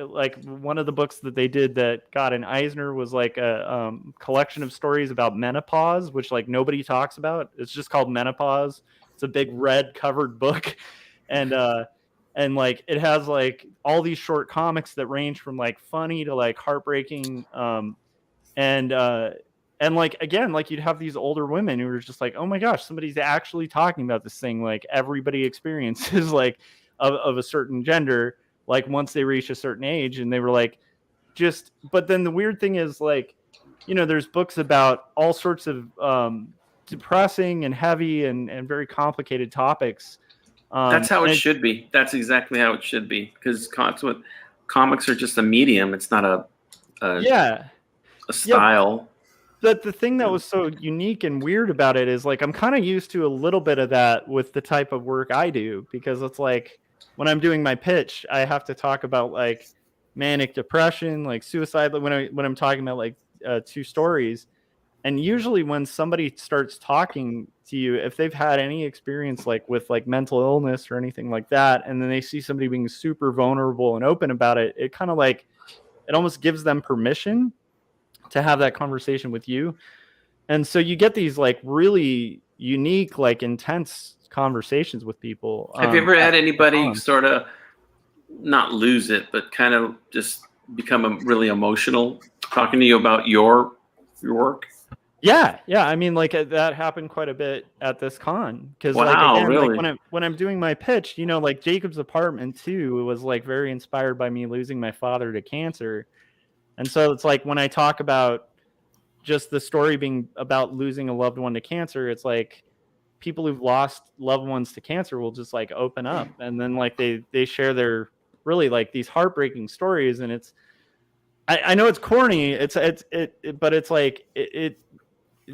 one of the books that they did that got an Eisner was like a collection of stories about menopause, which like nobody talks about. It's just called Menopause. It's a big red covered book, and like it has like all these short comics that range from like funny to like heartbreaking, and like again, like you'd have these older women who are just like, oh my gosh, somebody's actually talking about this thing like everybody experiences like of a certain gender, like once they reach a certain age. And they were like, just, but then the weird thing is like, you know, there's books about all sorts of depressing and heavy and very complicated topics. That's how it should be. That's exactly how it should be, because comics are just a medium. It's not a style. Yep. But the thing that was so unique and weird about it is like I'm kind of used to a little bit of that with the type of work I do, because it's like when I'm doing my pitch, I have to talk about like manic depression, like suicide, when I'm talking about like two stories. And usually when somebody starts talking to you, if they've had any experience like with like mental illness or anything like that, and then they see somebody being super vulnerable and open about it, it kind of like it almost gives them permission to have that conversation with you. And so you get these like really unique, like intense conversations with people. Have you ever had anybody sort of not lose it, but kind of just become really emotional talking to you about your work? Yeah. I mean, like that happened quite a bit at this con, because wow, like, again, really? like when I'm doing my pitch, you know, like Jacob's Apartment too, it was like very inspired by me losing my father to cancer. And so it's like when I talk about just the story being about losing a loved one to cancer, it's like people who've lost loved ones to cancer will just like open up, and then like they share their really like these heartbreaking stories. And it's I know it's corny, but it's like it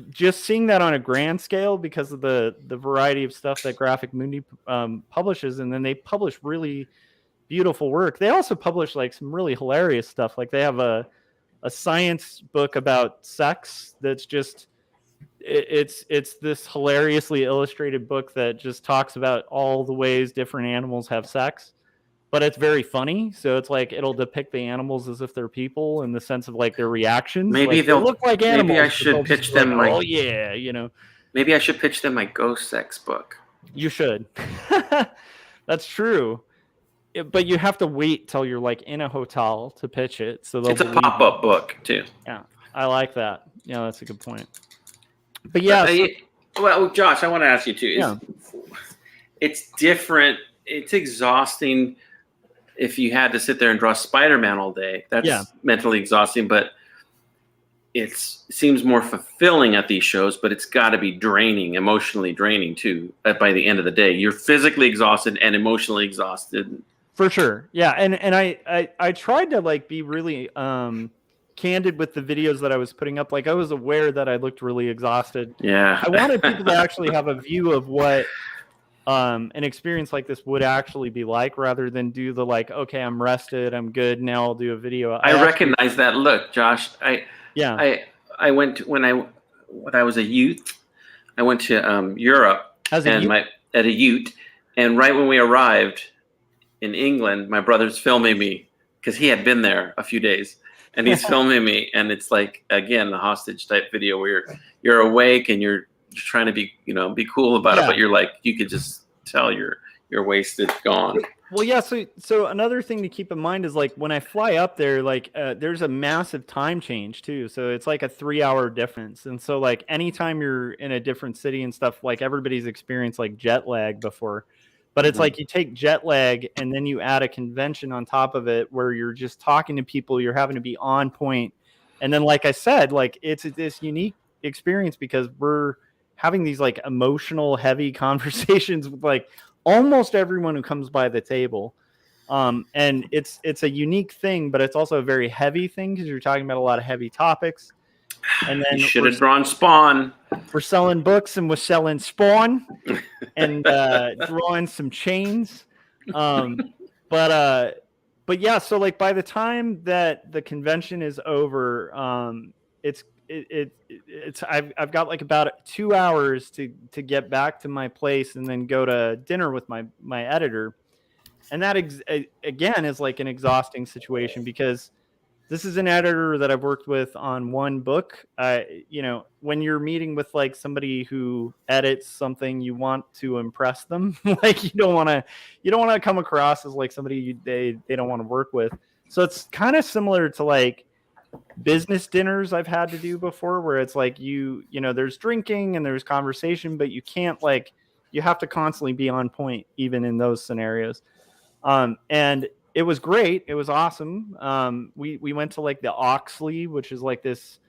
just seeing that on a grand scale because of the variety of stuff that Graphic Mundi publishes, and then they publish really beautiful work. They also publish like some really hilarious stuff. Like they have a science book about sex that's just it's this hilariously illustrated book that just talks about all the ways different animals have sex, but it's very funny. So it's like it'll depict the animals as if they're people in the sense of like their reactions. Maybe like, they'll look like animals. Maybe I should pitch them like, oh yeah, you know. Maybe I should pitch them my ghost sex book. You should. That's true. But you have to wait till you're like in a hotel to pitch it. So it's a pop-up book too. Yeah, I like that. Yeah, that's a good point. But yeah. Well, Josh, I want to ask you too. It's different. It's exhausting if you had to sit there and draw Spider-Man all day. That's mentally exhausting, but it seems more fulfilling at these shows, but it's got to be draining, emotionally draining too. By the end of the day, you're physically exhausted and emotionally exhausted. For sure. Yeah. And I tried to like be really candid with the videos that I was putting up. Like I was aware that I looked really exhausted. Yeah. I wanted people to actually have a view of what an experience like this would actually be like, rather than do the like, okay, I'm rested, I'm good, now I'll do a video. I recognize that look, Josh. I went when I was a youth. I went to Europe at a youth, and right when we arrived in England, my brother's filming me because he had been there a few days, and he's filming me, and it's like again the hostage type video where you're awake and you're trying to be cool about it, but you're like you could just tell you're wasted, gone. Well, yeah. So another thing to keep in mind is like when I fly up there, like there's a massive time change too. So it's like a 3-hour difference, and so like anytime you're in a different city and stuff, like everybody's experienced like jet lag before. But it's like you take jet lag and then you add a convention on top of it where you're just talking to people, you're having to be on point. And then, like I said, like it's this unique experience because we're having these like emotional, heavy conversations with like almost everyone who comes by the table. And it's a unique thing, but it's also a very heavy thing because you're talking about a lot of heavy topics. And then you should have drawn Spawn. we're selling books and we're selling Spawn and drawing some chains. But yeah, so like by the time that the convention is over, I've got like about 2 hours to get back to my place and then go to dinner with my editor. And that again is like an exhausting situation because this is an editor that I've worked with on one book. When you're meeting with like somebody who edits something, you want to impress them. Like you don't want to come across as like somebody they don't want to work with. So it's kind of similar to like business dinners I've had to do before, where it's like there's drinking and there's conversation, but you can't you have to constantly be on point even in those scenarios. And it was great. It was awesome. We went to like the Oxley, which is like this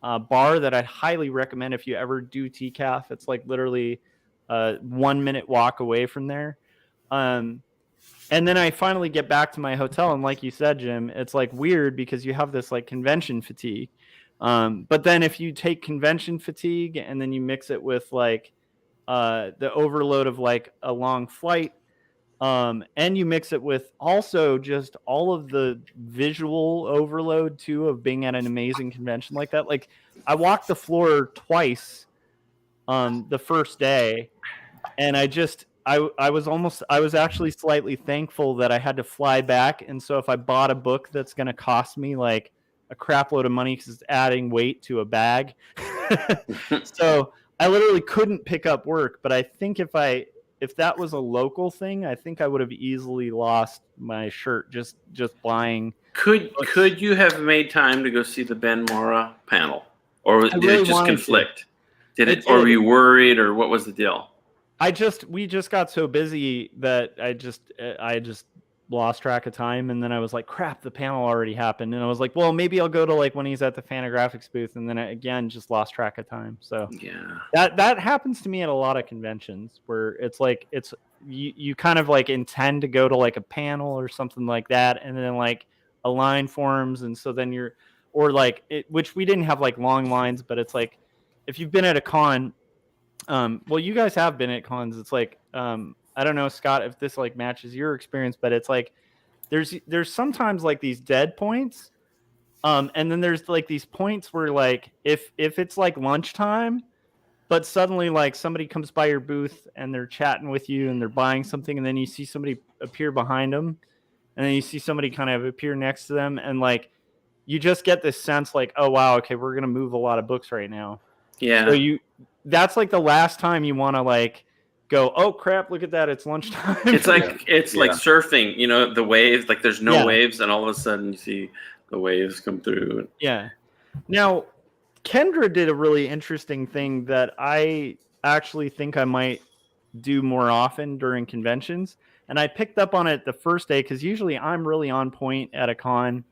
bar that I'd highly recommend if you ever do TCAF. It's like literally a 1 minute walk away from there. And then I finally get back to my hotel. And like you said, Jim, it's like weird because you have this like convention fatigue. But then if you take convention fatigue and then you mix it with like the overload of like a long flight, and you mix it with also just all of the visual overload too of being at an amazing convention like that. Like I walked the floor twice the first day, and I was actually slightly thankful that I had to fly back. And so if I bought a book that's going to cost me like a crap load of money because it's adding weight to a bag, so I literally couldn't pick up work. But I think if that was a local thing, I think I would have easily lost my shirt just buying. Could you have made time to go see the Ben Mora panel, or did it just conflict? Or were you worried, or what was the deal? We just got so busy that I just lost track of time, and then I was like, crap, the panel already happened, and I was like, well, maybe I'll go to like when he's at the Fantagraphics booth, and then I again just lost track of time. So yeah, that happens to me at a lot of conventions where it's like you kind of like intend to go to like a panel or something like that, and then like a line forms, and so then which we didn't have like long lines, but it's like if you've been at a con, well, you guys have been at cons, it's like I don't know, Scott, if this like matches your experience, but it's like there's sometimes like these dead points, and then there's like these points where like if it's like lunchtime, but suddenly like somebody comes by your booth and they're chatting with you and they're buying something, and then you see somebody appear behind them, and then you see somebody kind of appear next to them, and like you just get this sense like, oh wow, okay, we're gonna move a lot of books right now. Yeah. So that's like the last time you want to like go, oh crap, look at that, it's lunchtime. It's like like surfing, the waves, like there's no waves, and all of a sudden you see the waves come through. Yeah. Now, Kendra did a really interesting thing that I actually think I might do more often during conventions. And I picked up on it the first day because usually I'm really on point at a con.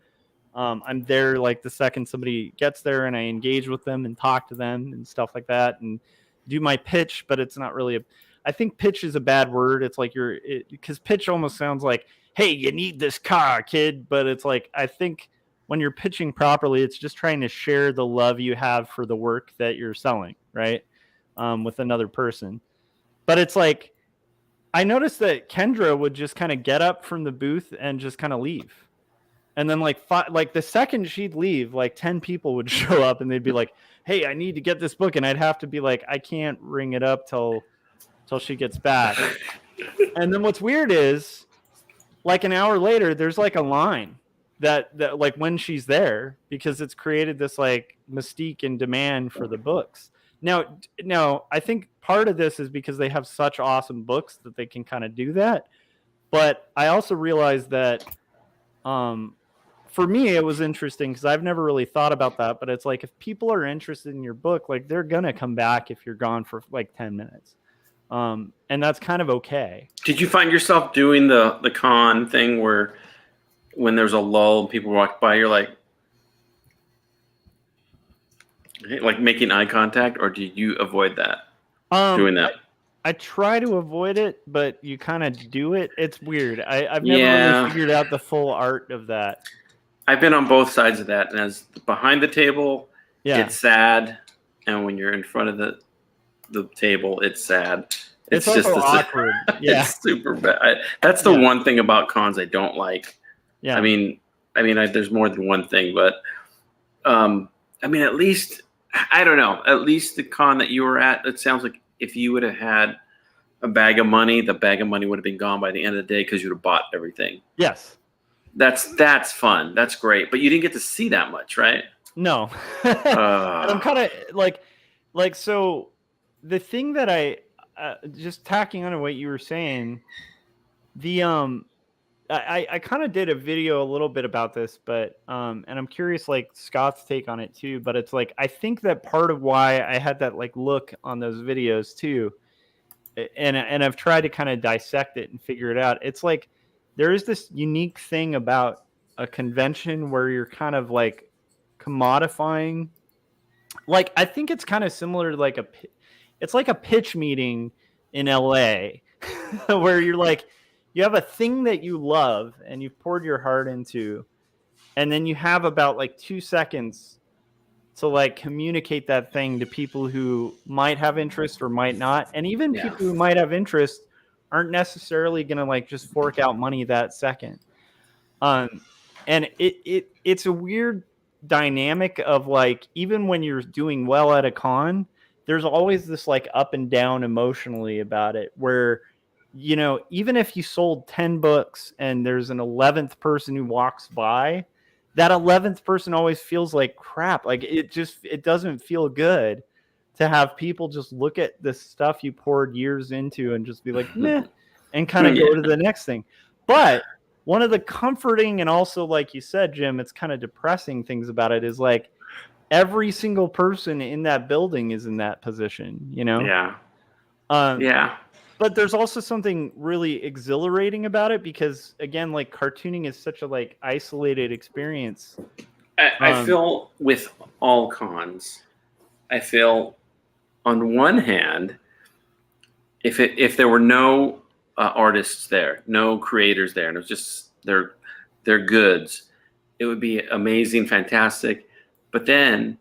I'm there like the second somebody gets there, and I engage with them and talk to them and stuff like that and do my pitch, but it's not really I think pitch is a bad word. It's like because pitch almost sounds like, hey, you need this car, kid. But it's like, I think when you're pitching properly, it's just trying to share the love you have for the work that you're selling, right? With another person. But it's like, I noticed that Kendra would just kind of get up from the booth and just kind of leave. And then like the second she'd leave, like 10 people would show up and they'd be like, hey, I need to get this book. And I'd have to be like, I can't ring it up till she gets back. And then what's weird is like an hour later, there's like a line that like when she's there, because it's created this like mystique and demand for the books. Now, I think part of this is because they have such awesome books that they can kind of do that. But I also realized that for me, it was interesting because I've never really thought about that. But it's like if people are interested in your book, like they're going to come back if you're gone for like 10 minutes. And that's kind of okay. Did you find yourself doing the con thing where when there's a lull and people walk by, you're like, Like making eye contact, or do you avoid that? Um, Doing that? I try to avoid it, but you kind of do it. It's weird. I've never Yeah. really figured out the full art of that. I've been on both sides of that, and as behind the table, Yeah, it's sad, and when you're in front of the table, it's sad. it's just also awkward. Yeah, It's super bad. That's the one thing about cons I don't like. yeah. I mean, there's more than one thing, but at least I don't know. At least the con that you were at, it sounds like if you would have had a bag of money, the bag of money would have been gone by the end of the day because you'd have bought everything. Yes. That's fun. That's great. But you didn't get to see that much, right? No. And I'm kind of like, so the thing that I, just tacking on to what you were saying, I kind of did a video a little bit about this, but, and I'm curious, like Scott's take on it too, but it's like, I think that part of why I had that like look on those videos too, and I've tried to kind of dissect it and figure it out. It's like, there is this unique thing about a convention where you're kind of like commodifying. Like, I think it's kind of similar to it's like a pitch meeting in LA where you're like, you have a thing that you love and you've poured your heart into, and then you have about like 2 seconds to like communicate that thing to people who might have interest or might not. And even people who might have interest aren't necessarily going to like just fork out money that second. And it's a weird dynamic of like, even when you're doing well at a con, there's always this like up and down emotionally about it, where, you know, even if you sold 10 books and there's an 11th person who walks by, that 11th person always feels like crap. Like it doesn't feel good to have people just look at the stuff you poured years into and just be like, meh, and kind of go to the next thing. But one of the comforting and also, like you said, Jim, it's kind of depressing things about it is like every single person in that building is in that position, you know? Yeah. But there's also something really exhilarating about it because, again, like cartooning is such a like isolated experience. I feel with all cons, I feel on one hand, if there were no artists there, no creators there, and it was just their goods, it would be amazing, fantastic. But then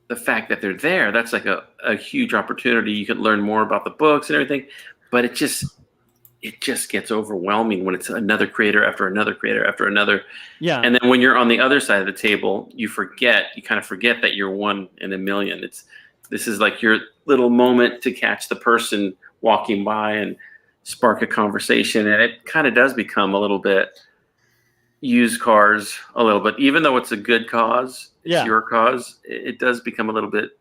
the fact that they're there, that's like a huge opportunity. You can learn more about the books and everything, but it just gets overwhelming when it's another creator after another creator after another. Yeah. And then when you're on the other side of the table, you kind of forget that you're one in a million. This is like your little moment to catch the person walking by and spark a conversation. And it kind of does become a little bit used cars a little bit, even though it's a good cause, it's your cause, it does become a little bit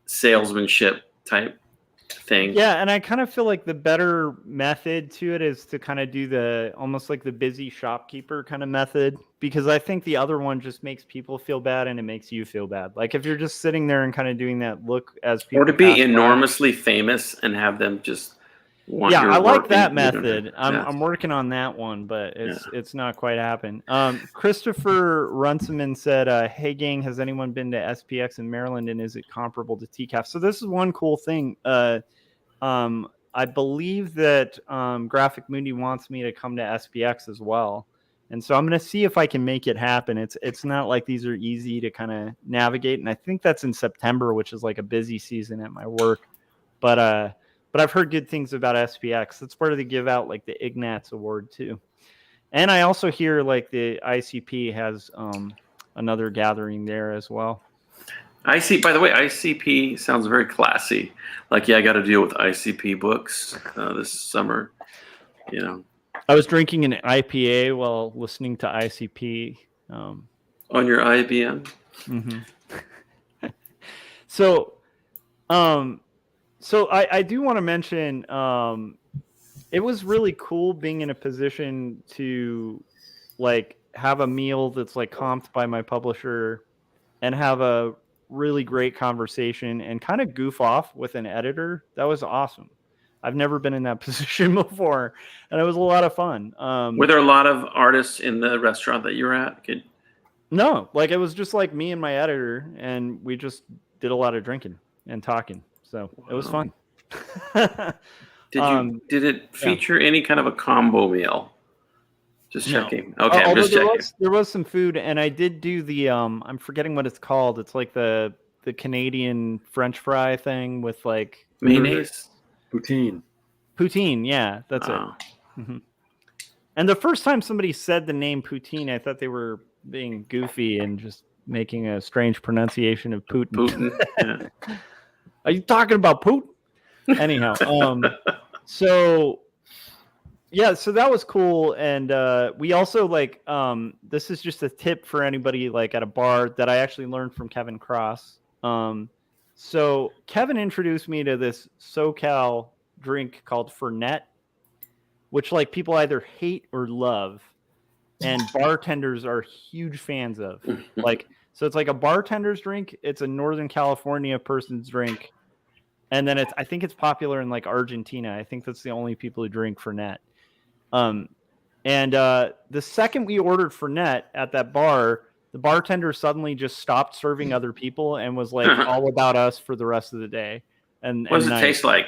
salesmanship type thing. Yeah, and I kind of feel like the better method to it is to kind of do the almost like the busy shopkeeper kind of method, because I think the other one just makes people feel bad and it makes you feel bad. Like if you're just sitting there and kind of doing that look as people, or to be enormously famous and have them just want your I like that method. I'm working on that one, but it's not quite happened. Christopher Runciman said, "Hey gang, has anyone been to SPX in Maryland, and is it comparable to TCAF?" So this is one cool thing. I believe that Graphic Mundi wants me to come to SPX as well, and so I'm going to see if I can make it happen. It's not like these are easy to kind of navigate, and I think that's in September, which is like a busy season at my work, but I've heard good things about SPX. That's where they give out like the Ignatz Award too. And I also hear like the ICP has another gathering there as well. By the way, ICP sounds very classy. Like, I got to deal with ICP books this summer. You know, I was drinking an IPA while listening to ICP. On your IBM? Mm-hmm. So I do want to mention, it was really cool being in a position to like have a meal that's like comped by my publisher and have a really great conversation and kind of goof off with an editor. That was awesome. I've never been in that position before, and it was a lot of fun. Were there a lot of artists in the restaurant that you were at? No, like it was just like me and my editor, and we just did a lot of drinking and talking. So it was fun. Did it feature any kind of a combo meal? Just No. checking. Okay, I'm Although just checking. there was some food, and I did do the I'm forgetting what it's called. It's like the Canadian French fry thing with like Mayonnaise. Poutine. poutine. Yeah, that's it. Mm-hmm. And the first time somebody said the name poutine, I thought they were being goofy and just making a strange pronunciation of Putin. Yeah. Are you talking about Putin? Anyhow, so yeah, so that was cool. And we also like this is just a tip for anybody like at a bar that I actually learned from Kevin Cross. So Kevin introduced me to this SoCal drink called Fernet, which like people either hate or love, and bartenders are huge fans of. Like, so it's like a bartender's drink. It's a Northern California person's drink. And then I think it's popular in like Argentina. I think that's the only people who drink Fernet. And the second we ordered Fernet at that bar, the bartender suddenly just stopped serving other people and was like all about us for the rest of the day. And what does it taste like?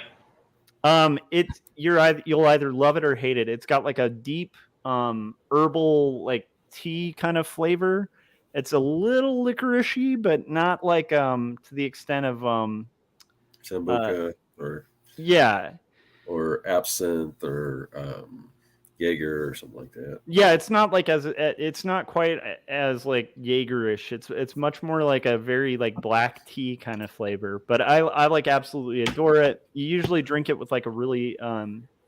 You'll either love it or hate it. It's got like a deep herbal like tea kind of flavor. It's a little licoricey, but not like to the extent of Sambuca or absinthe or Jaeger or something like that. Yeah, it's not like it's not quite as like Jaegerish. It's much more like a very like black tea kind of flavor. But I like absolutely adore it. You usually drink it with like a really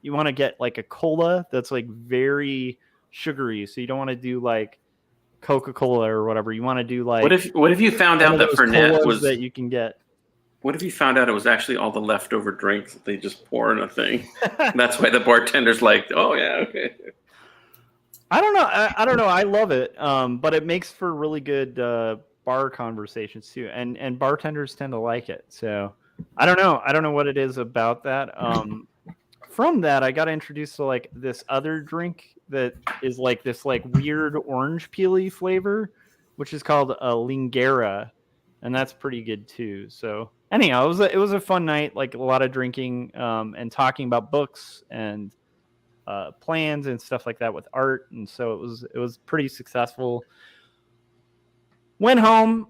you want to get like a cola that's like very sugary. So you don't want to do like Coca-Cola or whatever. You want to do like what if you found out that Fernet was that you can get. What if you found out it was actually all the leftover drinks that they just pour in a thing? That's why the bartender's like, oh yeah, okay. I don't know. I don't know. I love it. But it makes for really good bar conversations too. And bartenders tend to like it. So I don't know. I don't know what it is about that. From that, I got introduced to like this other drink that is like this like weird orange peely flavor, which is called a Lingera. And that's pretty good too. So anyhow, it was a fun night, like a lot of drinking and talking about books and plans and stuff like that with art. And so it was pretty successful. Went home.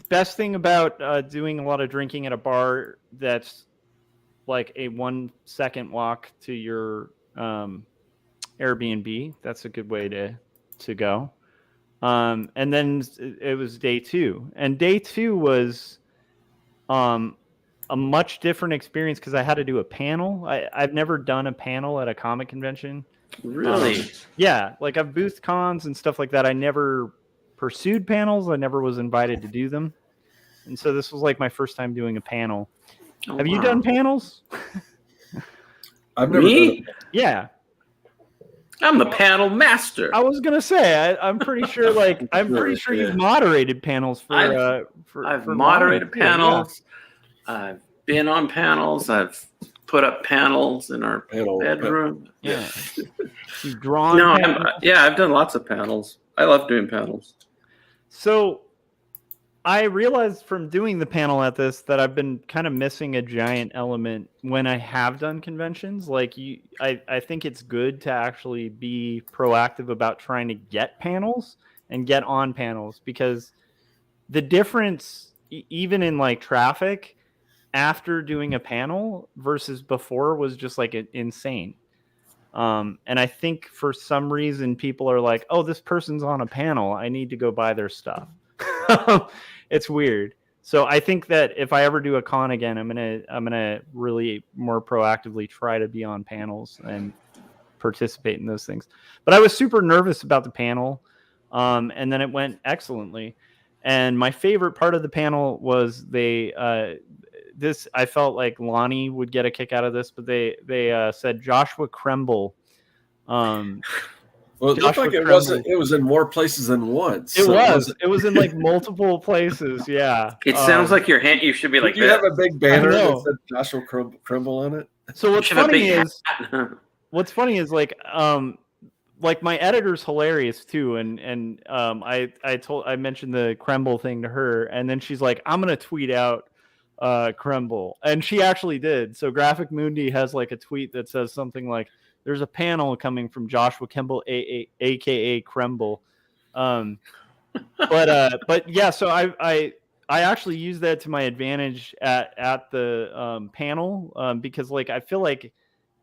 Best thing about doing a lot of drinking at a bar that's like a 1 second walk to your Airbnb. That's a good way to go. And then it was day 2, and day 2 was a much different experience because I had to do a panel. I've never done a panel at a comic convention. Really? Yeah, like I've booth cons and stuff like that. I never pursued panels. I never was invited to do them, and so this was like my first time doing a panel. Have you done panels? I've never done a Yeah. I'm the panel master. I was gonna say I'm pretty sure. Like I'm pretty sure you've moderated panels for. I've for moderated panels. Yeah. I've been on panels. I've put up panels in our bedroom. Yeah. You've drawn. No, I've done lots of panels. I love doing panels. So I realized from doing the panel at this that I've been kind of missing a giant element when I have done conventions. Like I think it's good to actually be proactive about trying to get panels and get on panels, because the difference, even in like traffic after doing a panel versus before, was just like insane. And I think for some reason people are like, oh, this person's on a panel, I need to go buy their stuff. It's weird. So I think that if I ever do a con again, I'm gonna really more proactively try to be on panels and participate in those things. But I was super nervous about the panel, and then it went excellently. And my favorite part of the panel was I felt like Lonnie would get a kick out of this, but they said Joshua Kremble. Well, it looked like it was in more places than once. It was in like multiple places. Yeah. It sounds like your hand. You should be like. You have a big banner that said Joshua Kremble on it. So what's funny is like like my editor's hilarious too, and I mentioned the Kremble thing to her, and then she's like, I'm gonna tweet out Kremble, and she actually did. So Graphic Mundi has like a tweet that says something like, "There's a panel coming from Joshua Kemble, aka Kremble." But yeah, so I actually use that to my advantage at the panel, because like I feel like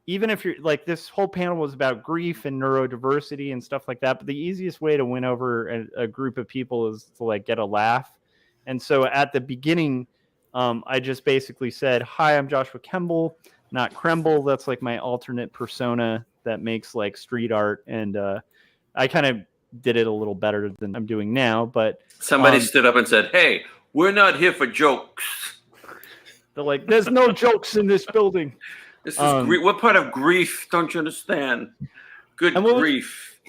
even if you're like, this whole panel was about grief and neurodiversity and stuff like that, but the easiest way to win over a group of people is to like get a laugh. And so at the beginning, I just basically said, "Hi, I'm Joshua Kemble, not Kremble." That's like my alternate persona that makes like street art, and I kind of did it a little better than I'm doing now. But somebody stood up and said, "Hey, we're not here for jokes." They're like, "There's no jokes in this building." This is what part of grief don't you understand? Good grief.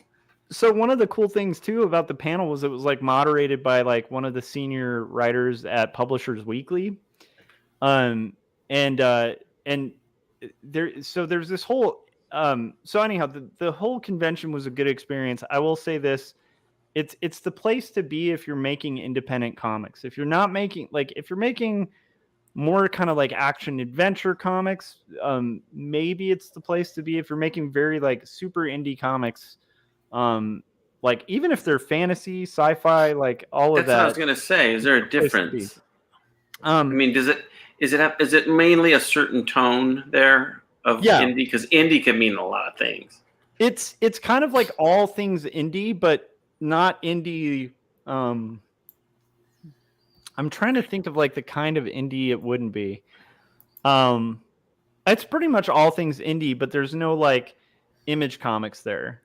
So one of the cool things too about the panel was it was like moderated by like one of the senior writers at Publishers Weekly, and there's this whole so anyhow, the whole convention was a good experience. I will say this: it's the place to be if you're making independent comics. If you're not making if you're making more kind of like action adventure comics, maybe it's the place to be. If you're making very like super indie comics, like even if they're fantasy, sci-fi, like all of that. That's what I was gonna say. Is there a difference? I mean, is it mainly a certain tone there of indie? Because indie can mean a lot of things. It's kind of like all things indie, but not indie. I'm trying to think of like the kind of indie it wouldn't be. It's pretty much all things indie, but there's no like Image Comics there.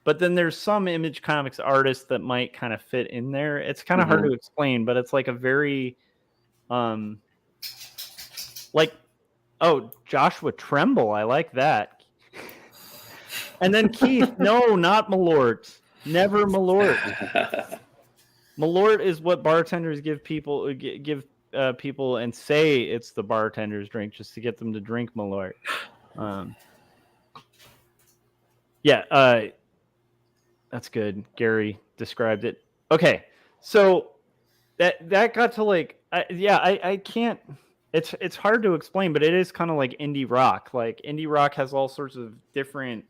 But then there's some Image Comics artists that might kind of fit in there. It's kind of hard to explain, but it's like a very like, oh, Joshua Tremble, I like that. And then Keith, no, not Malort. Never Malort. Malort is what bartenders give people and say it's the bartender's drink just to get them to drink Malort. That's good. Gary described it. Okay, so that got to like, I can't. It's hard to explain, but it is kind of like indie rock. Like indie rock has all sorts of different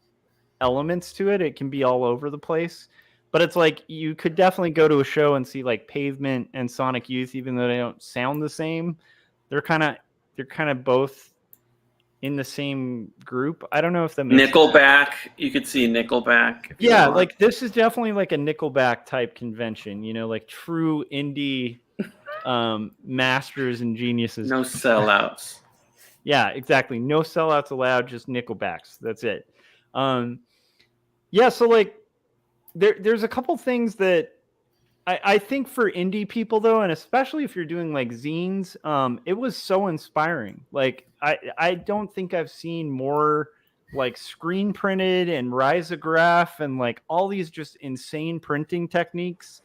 elements to it. It can be all over the place. But it's like you could definitely go to a show and see like Pavement and Sonic Youth, even though they don't sound the same. They're kind of both in the same group. I don't know if that makes Nickelback. You could see Nickelback. Yeah, like this is definitely like a Nickelback type convention. You know, like true indie masters and geniuses. No sellouts. Yeah, exactly. No sellouts allowed. Just Nickelbacks. That's it. So like. There's a couple things that I think for indie people though, and especially if you're doing like zines, it was so inspiring. Like I don't think I've seen more like screen printed and risograph and like all these just insane printing techniques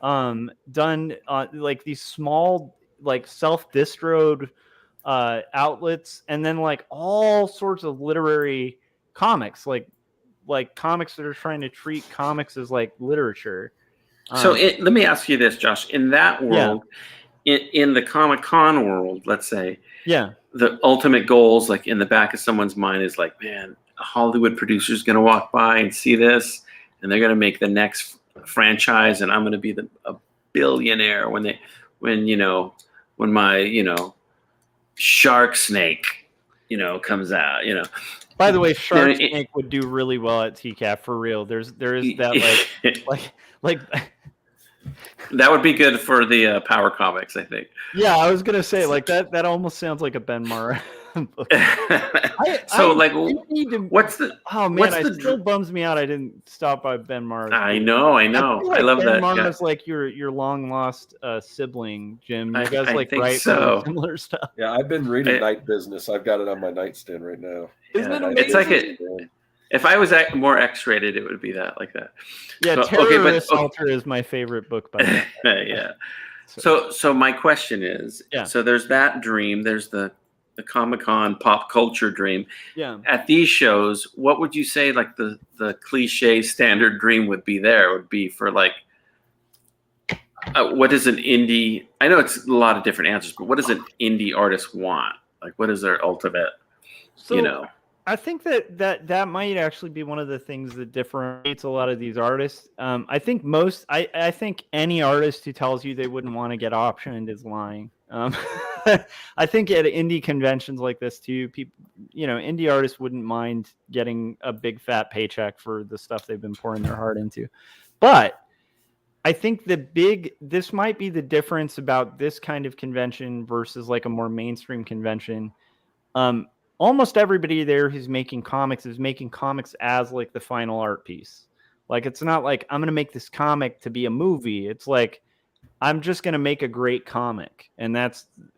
done like these small like self-distroed outlets, and then like all sorts of literary comics like comics that are trying to treat comics as like literature. So let me ask you this, Josh. In that world, in the Comic-Con world, let's say, the ultimate goals, like in the back of someone's mind, is like, man, a Hollywood producer is going to walk by and see this, and they're going to make the next franchise, and I'm going to be a billionaire when my Shark Snake, comes out, By the way, Shark Snake would do really well at TCAF for real. There is that like that would be good for the Power Comics, I think. Yeah, I was gonna say like that almost sounds like a Ben Mara book. What's the? Oh man, it still bums me out. I didn't stop by Ben Mara. I know. I love Ben that. Mara's like your long lost sibling, Jim. You guys write similar stuff. Yeah, I've been reading Night Business. I've got it on my nightstand right now. Isn't it amazing? It's like if I was more X-rated, it would be like that. Yeah, Terrorist Altar is my favorite book by yeah. So my question is, so there's that dream. There's the the Comic-Con pop culture dream. Yeah. At these shows, what would you say like the cliche standard dream would be there? Would be for like, what is an indie? I know it's a lot of different answers, but what does an indie artist want? Like, what is their ultimate, So I think that might actually be one of the things that differentiates a lot of these artists. I think I think any artist who tells you they wouldn't want to get optioned is lying. I think at indie conventions like this too, people, indie artists wouldn't mind getting a big fat paycheck for the stuff they've been pouring their heart into. But I think this might be the difference about this kind of convention versus like a more mainstream convention. Almost everybody there who's making comics is making comics as like the final art piece. Like, it's not like I'm going to make this comic to be a movie. It's like, I'm just going to make a great comic. And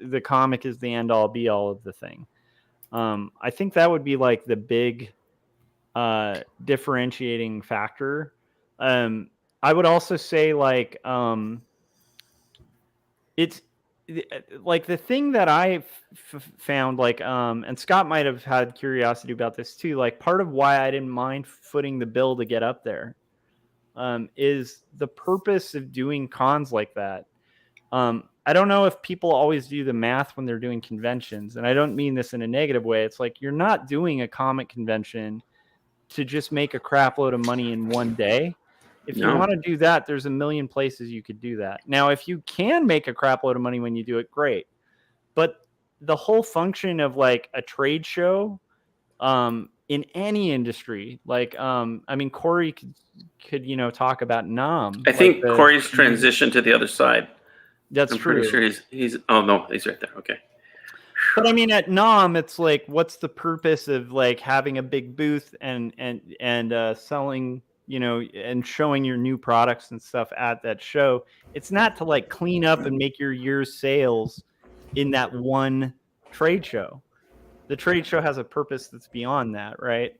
the comic is the end all be all of the thing. I think that would be like the big differentiating factor. I would also say like, it's like the thing that I found like, and Scott might have had curiosity about this too. Like, part of why I didn't mind footing the bill to get up there, is the purpose of doing cons like that. I don't know if people always do the math when they're doing conventions, and I don't mean this in a negative way. It's like, you're not doing a comic convention to just make a crap load of money in one day. If you want to do that, there's a million places you could do that. Now, if you can make a crap load of money when you do it, great. But the whole function of like a trade show, in any industry, like, I mean, Corey could talk about NOM. I think Corey's transitioned to the other side. That's I'm true. pretty sure he's. Oh no, he's right there. Okay. But I mean, at NOM, it's like, what's the purpose of like having a big booth and selling, and showing your new products and stuff at that show? It's not to like clean up and make your year's sales in that one trade show. The trade show has a purpose that's beyond that, right?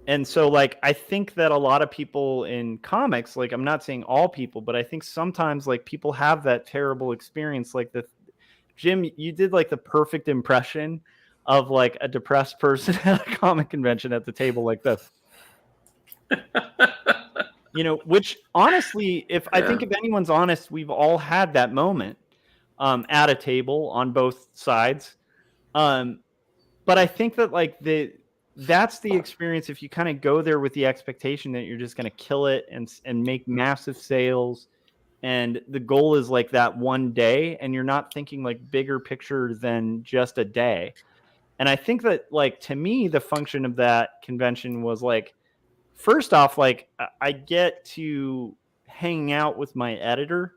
And so like, I think that a lot of people in comics, like, I'm not saying all people, but I think sometimes like people have that terrible experience. Like Jim, you did like the perfect impression of like a depressed person at a comic convention at the table like this. Which honestly, I think if anyone's honest, we've all had that moment at a table on both sides. But I think that like that's the experience if you kind of go there with the expectation that you're just going to kill it and make massive sales. And the goal is like that one day, and you're not thinking like bigger picture than just a day. And I think that like, to me, the function of that convention was like, first off, like I get to hang out with my editor,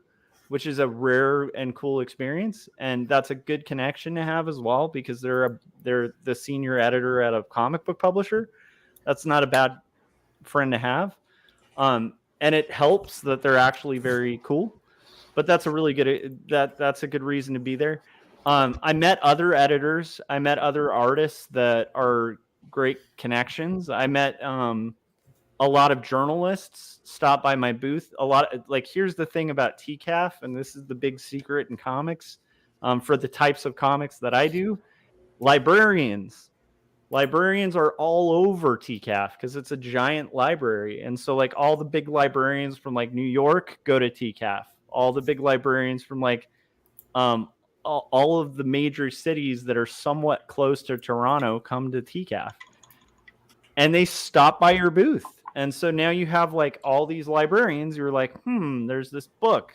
which is a rare and cool experience. And that's a good connection to have as well, because they're the senior editor at a comic book publisher. That's not a bad friend to have. And it helps that they're actually very cool, but that's a really good, that's a good reason to be there. I met other editors. I met other artists that are great connections. I met, a lot of journalists stopped by my booth. Here's the thing about TCAF, and this is the big secret in comics, for the types of comics that I do. Librarians are all over TCAF because it's a giant library. And so like all the big librarians from like New York go to TCAF. All the big librarians from like all of the major cities that are somewhat close to Toronto come to TCAF. And they stop by your booth. And so now you have like all these librarians. You're like, there's this book.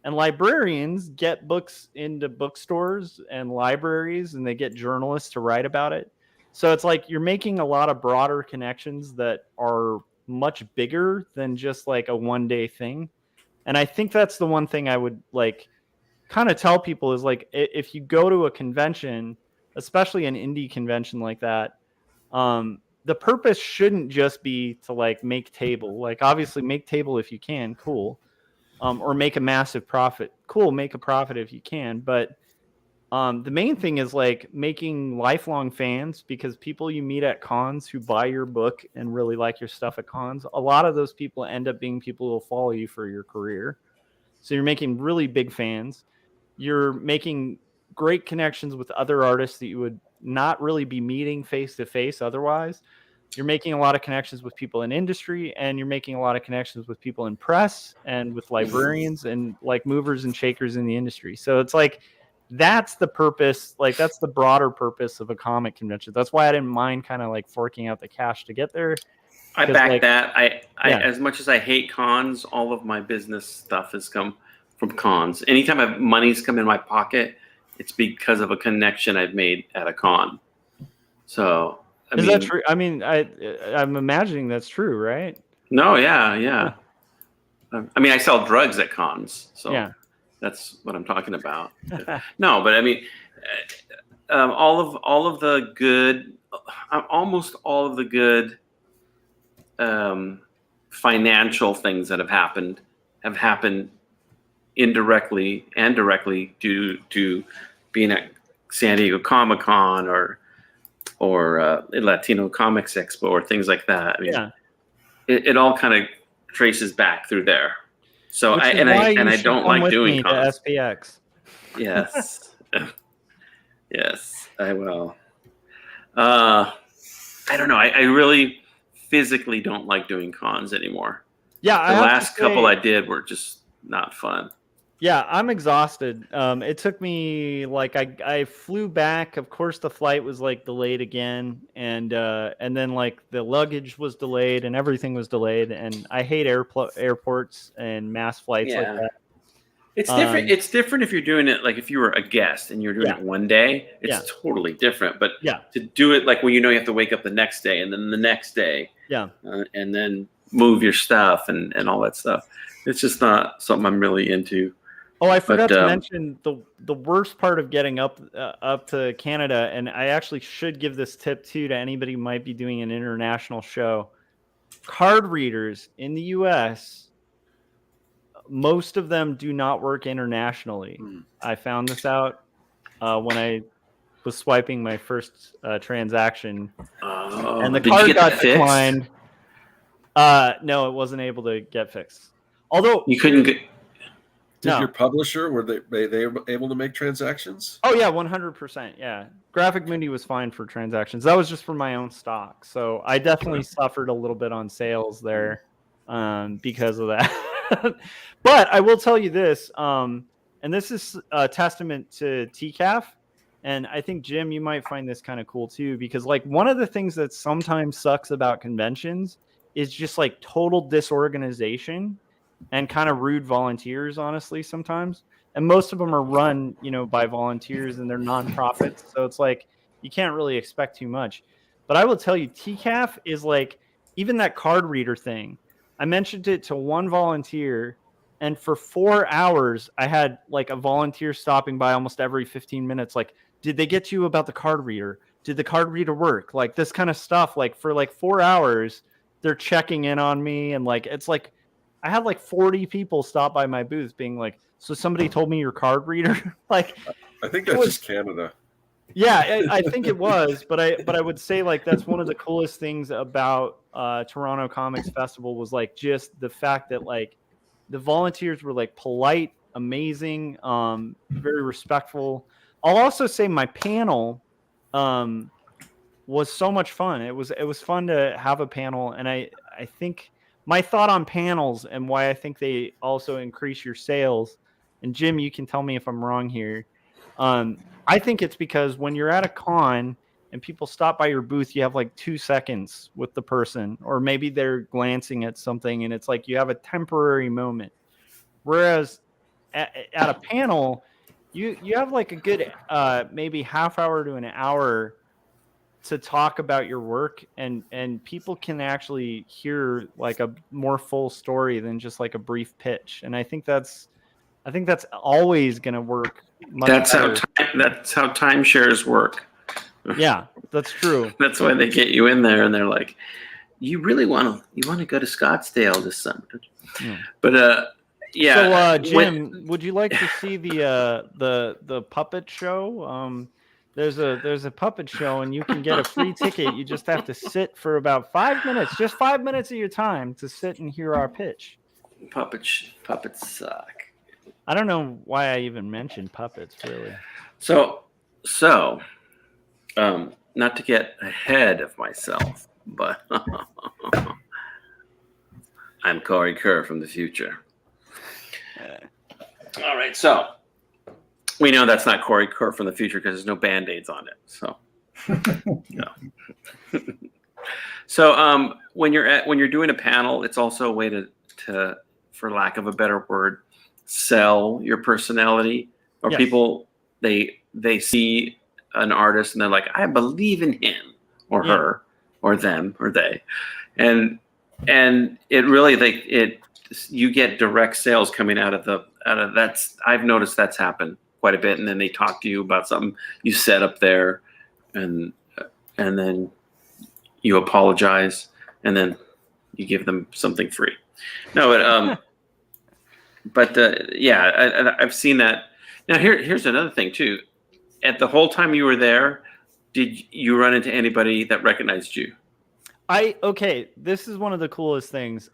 And librarians get books into bookstores and libraries, and they get journalists to write about it. So it's like you're making a lot of broader connections that are much bigger than just like a one-day thing. And I think that's the one thing I would like kind of tell people is like, if you go to a convention, especially an indie convention like that, the purpose shouldn't just be to like make table. Like obviously make table if you can, cool. Or make a massive profit. Cool, make a profit if you can. But the main thing is like making lifelong fans, because people you meet at cons who buy your book and really like your stuff at cons, a lot of those people end up being people who will follow you for your career. So you're making really big fans. You're making great connections with other artists that you would not really be meeting face to face otherwise. You're making a lot of connections with people in industry, and you're making a lot of connections with people in press and with librarians and like movers and shakers in the industry. So it's like, that's the purpose. Like, that's the broader purpose of a comic convention. That's why I didn't mind kind of like forking out the cash to get there. I back like, that. I yeah. As much as I hate cons, all of my business stuff has come from cons. Anytime money's come in my pocket, it's because of a connection I've made at a con. So is that true? I mean, I'm imagining that's true, right? No, yeah. I mean, I sell drugs at cons, so yeah. That's what I'm talking about. No, but I mean, almost all of the good financial things that have happened indirectly and directly due to being at San Diego Comic-Con or Latino Comics Expo or things like that. I mean, it all kind of traces back through there. So I don't like doing cons. SPX. Yes. Yes, I will. I don't know. I really physically don't like doing cons anymore. Yeah, the last couple I did were just not fun. Yeah, I'm exhausted. It took me like I flew back. Of course, the flight was like delayed again, and then like the luggage was delayed and everything was delayed. And I hate airports and mass flights like that. It's different. It's different if you're doing it like if you were a guest and you're doing it one day. It's totally different. But to do it like when you have to wake up the next day and then the next day, and then move your stuff and all that stuff. It's just not something I'm really into. Oh, I forgot to mention the worst part of getting up to Canada, and I actually should give this tip too to anybody who might be doing an international show. Card readers in the U.S., most of them do not work internationally. I found this out when I was swiping my first transaction, and the card got declined. No, it wasn't able to get fixed. Although you couldn't get. Did your publisher, were they able to make transactions? Oh yeah, 100%. Yeah, Graphic Mundi was fine for transactions. That was just for my own stock, so I definitely suffered a little bit on sales there because of that. But I will tell you this, and this is a testament to TCAF, and I think Jim, you might find this kind of cool too, because like one of the things that sometimes sucks about conventions is just like total disorganization and kind of rude volunteers, honestly, sometimes. And most of them are run, by volunteers, and they're nonprofits. So it's like, you can't really expect too much. But I will tell you, TCAF is like, even that card reader thing, I mentioned it to one volunteer, and for 4 hours, I had like a volunteer stopping by almost every 15 minutes. Like, did they get to you about the card reader? Did the card reader work? Like this kind of stuff, like for like 4 hours, they're checking in on me. And like, it's like, I had like 40 people stop by my booth being like, so somebody told me your card reader? Like, I think that's just Canada. Yeah, I think it was, but I would say like that's one of the coolest things about Toronto Comics Festival was like just the fact that like the volunteers were like polite, amazing, very respectful. I'll also say my panel was so much fun. It was fun to have a panel, and I think my thought on panels and why I think they also increase your sales, and Jim, you can tell me if I'm wrong here. I think it's because when you're at a con and people stop by your booth, you have like 2 seconds with the person, or maybe they're glancing at something, and it's like you have a temporary moment. Whereas at a panel, you have like a good maybe half hour to an hour to talk about your work, and people can actually hear like a more full story than just like a brief pitch. And I think that's always going to work. That's how timeshares work. Yeah, that's true. That's why they get you in there, and they're like, "You really want to go to Scottsdale this summer?" Yeah. But yeah. So Jim, would you like to see the puppet show? There's a puppet show, and you can get a free ticket. You just have to sit for about 5 minutes, just 5 minutes of your time to sit and hear our pitch. Puppets suck. I don't know why I even mentioned puppets, really. So, not to get ahead of myself, but I'm Corey Kerr from the future. All right, so we know that's not Corey Kerr from the future because there's no Band-Aids on it. So, no. So, when you're doing a panel, it's also a way to, for lack of a better word, sell your personality. Or Yes. people they see an artist and they're like, I believe in him or her or them or they, and it really you get direct sales coming out of that's. I've noticed that's happened quite a bit, and then they talk to you about something you set up there, and then you apologize, and then you give them something free. No, but I've seen that. Now here's another thing too. At the whole time you were there, did you run into anybody that recognized you? Okay, this is one of the coolest things.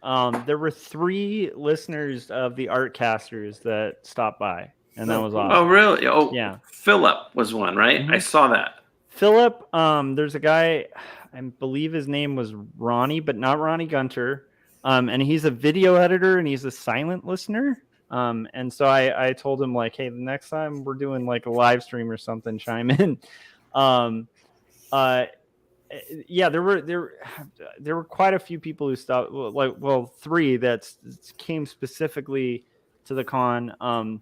There were 3 listeners of the Artcasters that stopped by, and that was awesome. Oh, really? Oh, yeah. Philip was one, right? Mm-hmm. I saw that. Philip, there's a guy, I believe his name was Ronnie, but not Ronnie Gunter. And he's a video editor and he's a silent listener. And so I told him, like, hey, the next time we're doing like a live stream or something, chime in. Yeah, there were quite a few people who stopped, 3 that came specifically to the con.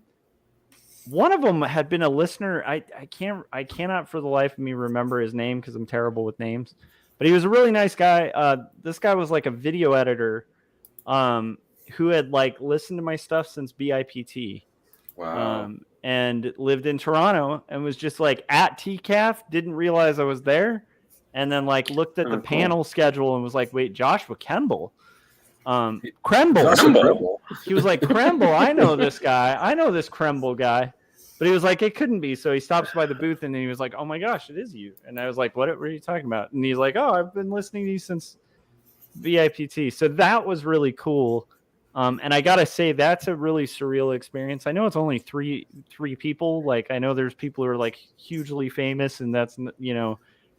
One of them had been a listener. I cannot for the life of me remember his name because I'm terrible with names, but he was a really nice guy. This guy was like a video editor, who had like listened to my stuff since BIPT. Wow. And lived in Toronto and was just like at TCAF, didn't realize I was there. And then like looked at the panel schedule and was like, wait, Joshua Kremble. Kremble. He was like, Kremble, I know this guy. I know this Kremble guy. But he was like, it couldn't be. So he stops by the booth and then he was like, oh my gosh, it is you. And I was like, what are you talking about? And he's like, oh, I've been listening to you since VIPT. So that was really cool. And I got to say, that's a really surreal experience. I know it's only three people. Like, I know there's people who are like hugely famous and that's,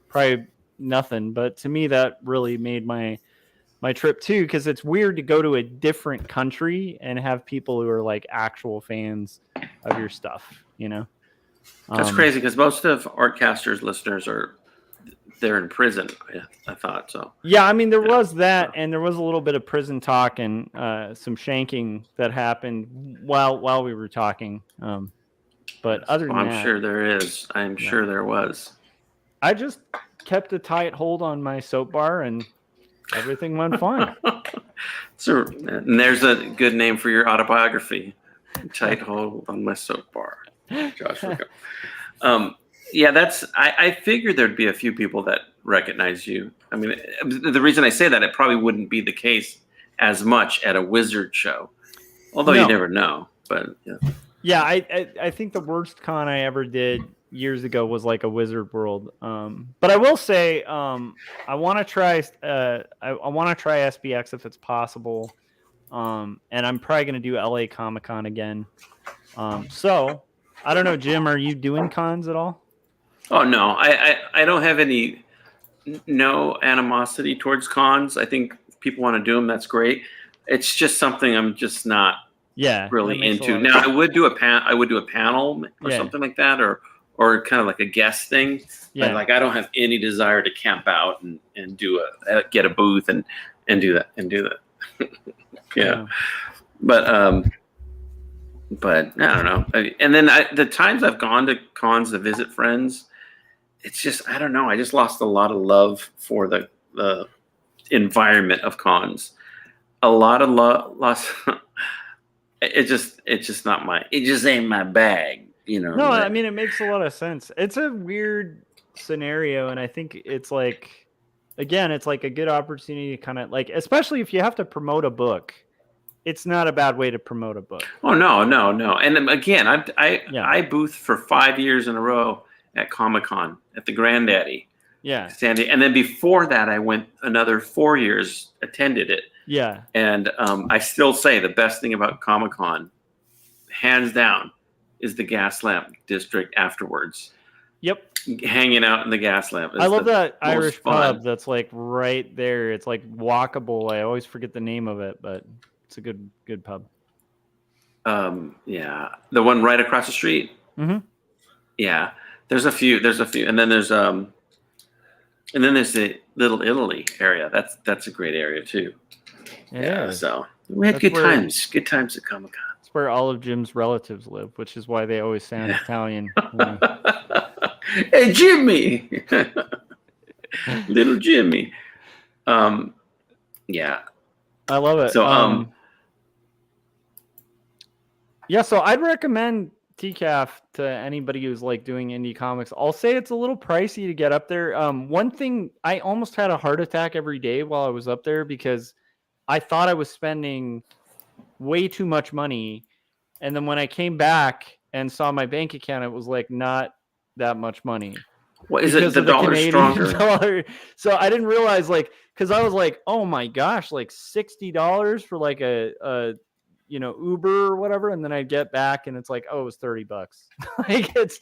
probably nothing. But to me, that really made my trip too, because it's weird to go to a different country and have people who are like actual fans of your stuff, That's crazy because most of Artcasters listeners they're in prison. I thought so. Yeah, I mean there was that, and there was a little bit of prison talk and some shanking that happened while we were talking. But other than that, I'm sure there is. I'm sure there was. I just kept a tight hold on my soap bar and everything went fine. So, and there's a good name for your autobiography. Tight hold on my soap bar. Joshua. I figured there'd be a few people that recognize you. I mean, the reason I say that, it probably wouldn't be the case as much at a Wizard show. Although you never know. But yeah, I think the worst con I ever did years ago was like a Wizard World. But I will say, I want to try SBX if it's possible. And I'm probably going to do LA Comic-Con again. So I don't know, Jim, are you doing cons at all? Oh no, I don't have no animosity towards cons. I think if people want to do them, that's great. It's just something I'm just not really into. Now I would do a panel or something like that, or kind of like a guest thing. Yeah. But like I don't have any desire to camp out and get a booth and do that. Yeah. But I don't know. And then the times I've gone to cons to visit friends, it's just, I don't know. I just lost a lot of love for the environment of cons. A lot of loss. It just ain't my bag, No, I mean, it makes a lot of sense. It's a weird scenario. And I think it's like, again, it's like a good opportunity to kind of like, especially if you have to promote a book. It's not a bad way to promote a book. Oh, no. And again, I booth for 5 years in a row at Comic-Con at the Granddaddy. Yeah. Sandy. And then before that, I went another 4 years, attended it. Yeah. And I still say the best thing about Comic-Con, hands down, is the Gas Lamp District afterwards. Yep. Hanging out in the Gas Lamp. I love that most Irish fun. pub that's like right there. It's like walkable. I always forget the name of it, but it's a good pub. Yeah, the one right across the street. Mm-hmm. Yeah, there's a few, and then there's the Little Italy area. That's a great area too. Yeah. So we had That's good where- times at Comic-Con. It's where all of Jim's relatives live, which is why they always sound Italian. Hey, Jimmy, little Jimmy. Yeah. I love it. So yeah, so I'd recommend TCAF to anybody who's like doing indie comics. I'll say it's a little pricey to get up there. One thing, I almost had a heart attack every day while I was up there because I thought I was spending way too much money. And then when I came back and saw my bank account, it was like not that much money. what is it? Because The of dollar Canadian stronger? dollar. So I didn't realize, like, because I was like, oh my gosh, like $60 for like a Uber or whatever, and then I'd get back and it's like, oh, it was $30. Like, it's,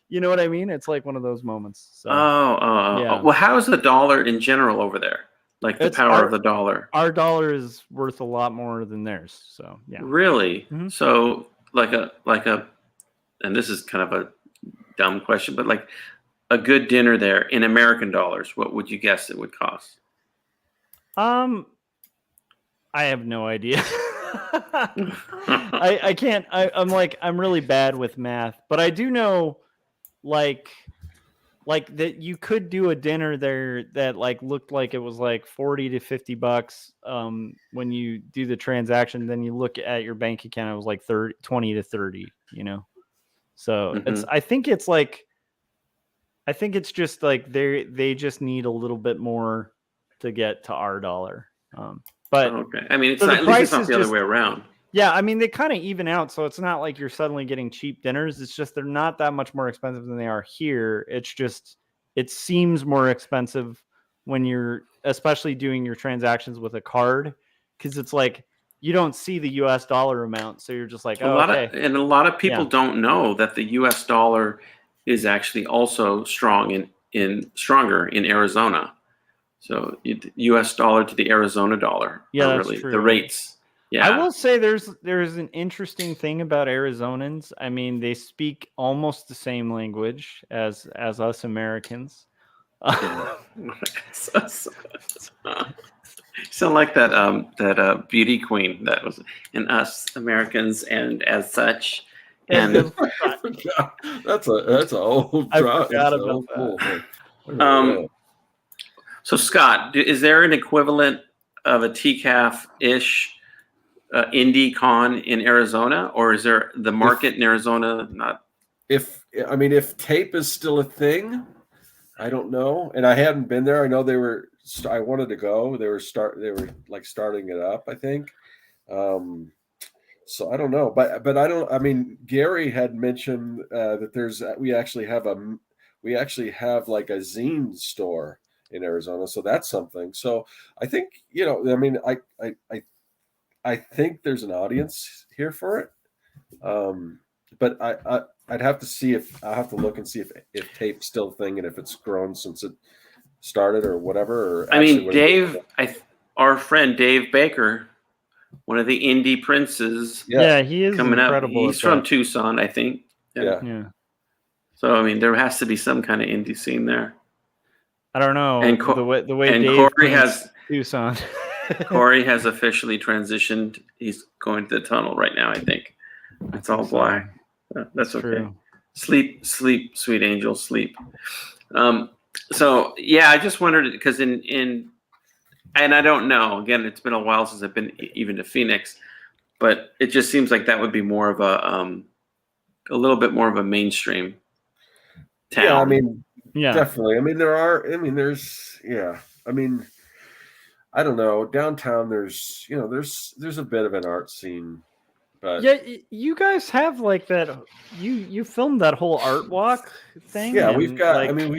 you know what I mean? It's like one of those moments. So yeah. Well, how is the dollar in general over there? Like the It's power of the dollar. Our dollar is worth a lot more than theirs. So yeah. Really? Mhm. So like a, and this is kind of a dumb question, but like a good dinner there in American dollars, what would you guess it would cost? I have no idea. I can't. I'm really bad with math, but I do know, like that you could do a dinner there that like looked like it was like $40 to $50. When you do the transaction, then you look at your bank account, it was like 20 to 30. So Mhm. I think it's just like they just need a little bit more to get to our dollar. But Okay. I mean, it's so the not, at least it's price not is the other just- way around. yeah, I mean, they kind of even out. So it's not like you're suddenly getting cheap dinners. It's just they're not that much more expensive than they are here. It's just it seems more expensive when you're especially doing your transactions with a card because it's like you don't see the US dollar amount. So you're just like, A lot okay. of people Yeah. don't know that the U.S. dollar is actually also stronger in Arizona. So U.S. dollar to the Arizona dollar Yeah, are that's really true. the rates. Yeah, I will say there's an interesting thing about Arizonans. I mean, they speak almost the same language as us Americans. Sound like that beauty queen that was in Us Americans and as such. And That's a old I drop. forgot That's a about old that. cool thing. So Scott, is there an equivalent of a TCAF-ish indie con in Arizona, or is there the market in Arizona not? If tape is still a thing, I don't know, and I hadn't been there. I know they were. I wanted to go. They were like starting it up, I think. So I don't know, but I don't. I mean, Gary had mentioned that we actually have like a zine store in Arizona, so that's something. So I think I mean, I think there's an audience here for it, but I'd have to see I'll have to look and see if tape's still a thing and if it's grown since it started or whatever. Or I mean, Dave, our friend Dave Baker, one of the indie princes, Yeah, he is coming up. incredible. He's from Tucson, I think. Yeah. So I mean, there has to be some kind of indie scene there. I don't know. And the way and Dave Corey prints has Tucson. Corey has officially transitioned. He's going to the tunnel right now, I think. It's all black. That's okay. True. Sleep, sweet angel, sleep. So yeah, I just wondered because and I don't know. Again, it's been a while since I've been even to Phoenix, but it just seems like that would be more of a little bit more of a mainstream town. Yeah, I mean, Yeah. definitely. I mean, there's I mean, I don't know. Downtown, there's a bit of an art scene, but Yeah, you guys have like that. You filmed that whole art walk thing. Yeah, and, we've got- Like, I mean,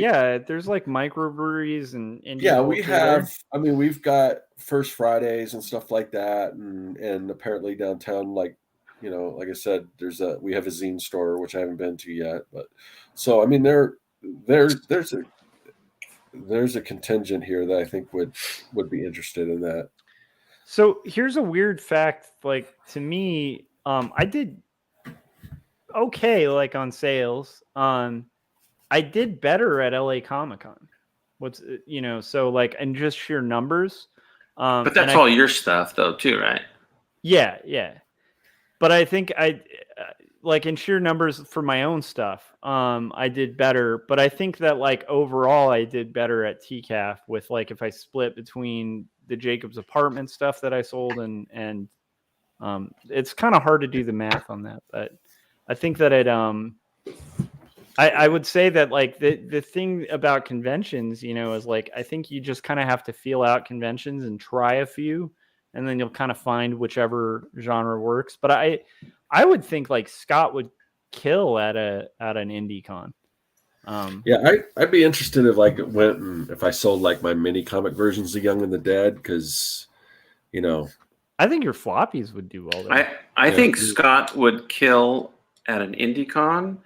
there's like microbreweries and we have. I mean, we've got First Fridays and stuff like that, and apparently downtown, like You know, like I said, we have a zine store which I haven't been to yet, but so I mean there's a contingent here that I think would be interested in that. So here's a weird fact. Like to me, I did okay, like on sales. I did better at LA Comic Con. So like, and just sheer numbers. But that's all your stuff, though, too, right? Yeah, yeah. But I think like in sheer numbers for my own stuff, I did better. But I think that like overall, I did better at TCAF with like if I split between the Jacob's Apartment stuff that I sold and it's kind of hard to do the math on that, but I think that I would say that like the thing about conventions, is like I think you just kind of have to feel out conventions and try a few, and then you'll kind of find whichever genre works. But I would think like Scott would kill at an indie con. Yeah, I'd be interested if I sold like my mini comic versions of Young and the Dead, because I think your floppies would do well there. I think Scott would kill at an indie con.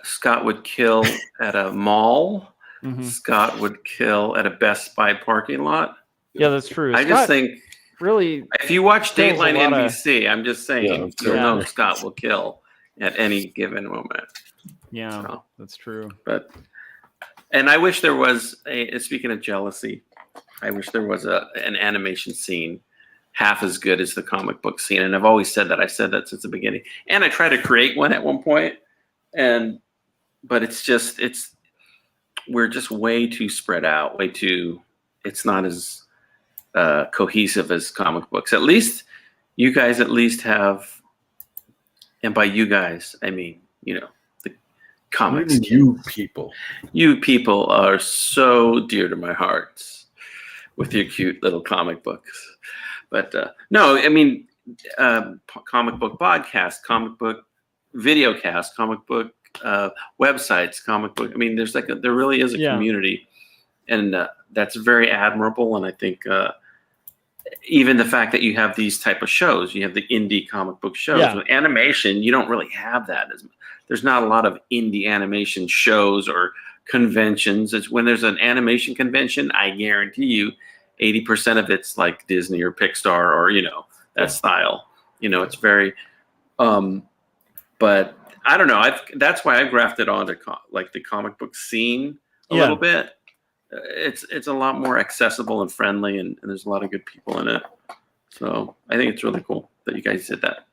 Scott would kill at a mall. Mm-hmm. Scott would kill at a Best Buy parking lot. Yeah, that's true. I just think really, if you watch Dateline NBC, I'm just saying, you'll know Scott will kill at any given moment. Yeah, so, that's true. And I wish there was speaking of jealousy, I wish there was an animation scene half as good as the comic book scene. And I've always said that. I said that since the beginning. And I tried to create one at one point, but we're just way too spread out, it's not as cohesive as comic books. At least you guys have, and by you guys, I mean, the comics. You people are so dear to my heart with your cute little comic books. But no, I mean, comic book podcast, comic book video cast, comic book websites, comic book. I mean, there really is a community, and that's very admirable. And I think even the fact that you have these type of shows, you have the indie comic book shows. Yeah. With animation, you don't really have that. There's not a lot of indie animation shows or conventions. When there's an animation convention, I guarantee you 80% of it's like Disney or Pixar or, that style. It's very, but I don't know. That's why I grafted onto like the comic book scene a little bit. It's a lot more accessible and friendly, and there's a lot of good people in it. So I think it's really cool that you guys did that.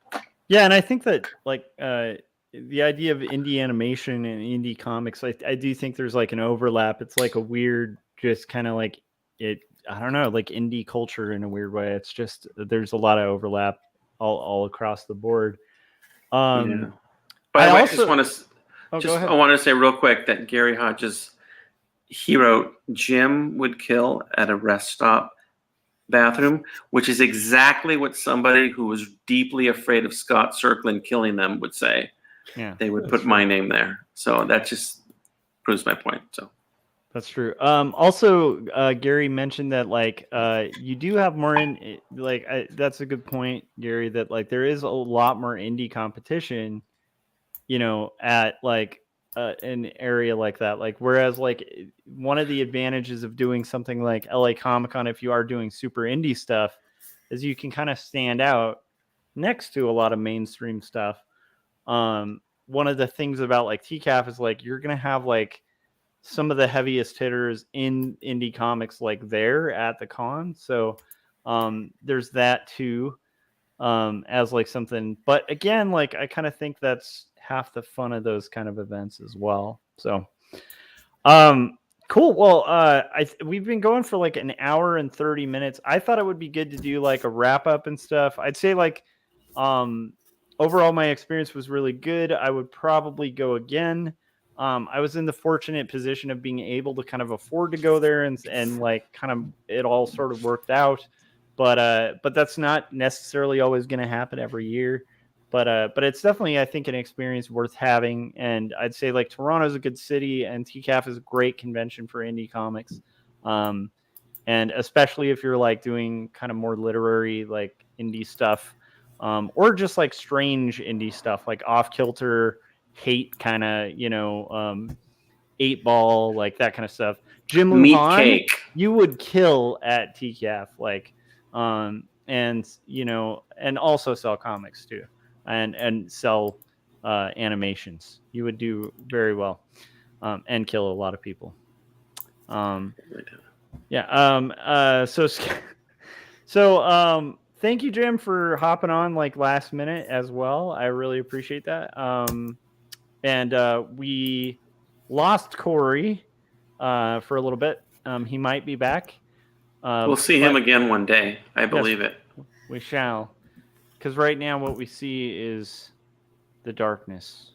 Yeah, and I think that like the idea of indie animation and indie comics, I do think there's like an overlap. It's like a weird, just kind of like I don't know, like indie culture in a weird way. It's just there's a lot of overlap all across the board. By the way, I just want to I want to say real quick that Gary Hodges, he wrote Jim would kill at a rest stop bathroom, which is exactly what somebody who was deeply afraid of Scott circling killing them would say. Yeah, they would put my name there. So that just proves my point. So that's true. Also, Gary mentioned that like you do have more that's a good point, Gary, that like there is a lot more indie competition, at like an area like that. Like whereas like one of the advantages of doing something like LA Comic Con, if you are doing super indie stuff, is you can kind of stand out next to a lot of mainstream stuff. One of the things about like TCAF is like you're gonna have like some of the heaviest hitters in indie comics like there at the con. So there's that too, as like something. But again, like I kind of think that's half the fun of those kind of events as well. So cool. Well, we've been going for like an hour and 30 minutes. I thought it would be good to do like a wrap up and stuff. I'd say like overall my experience was really good. I would probably go again. I was in the fortunate position of being able to kind of afford to go there and like kind of it all sort of worked out, but that's not necessarily always going to happen every year. But it's definitely, I think, an experience worth having. And I'd say like Toronto's a good city, and TCAF is a great convention for indie comics. And especially if you're like doing kind of more literary, like indie stuff, or just like strange indie stuff, like Off Kilter, Hate, kind of, 8-Ball, like that kind of stuff. Jim Meat Lujan, Cake. you would kill at TCAF, like, and and also sell comics too, and sell animations. You would do very well, and kill a lot of people. Yeah. So thank you, Jim, for hopping on like last minute as well. I really appreciate that. And we lost Corey for a little bit. He might be back. We'll see him again one day. I believe it. We shall. Because right now what we see is the darkness.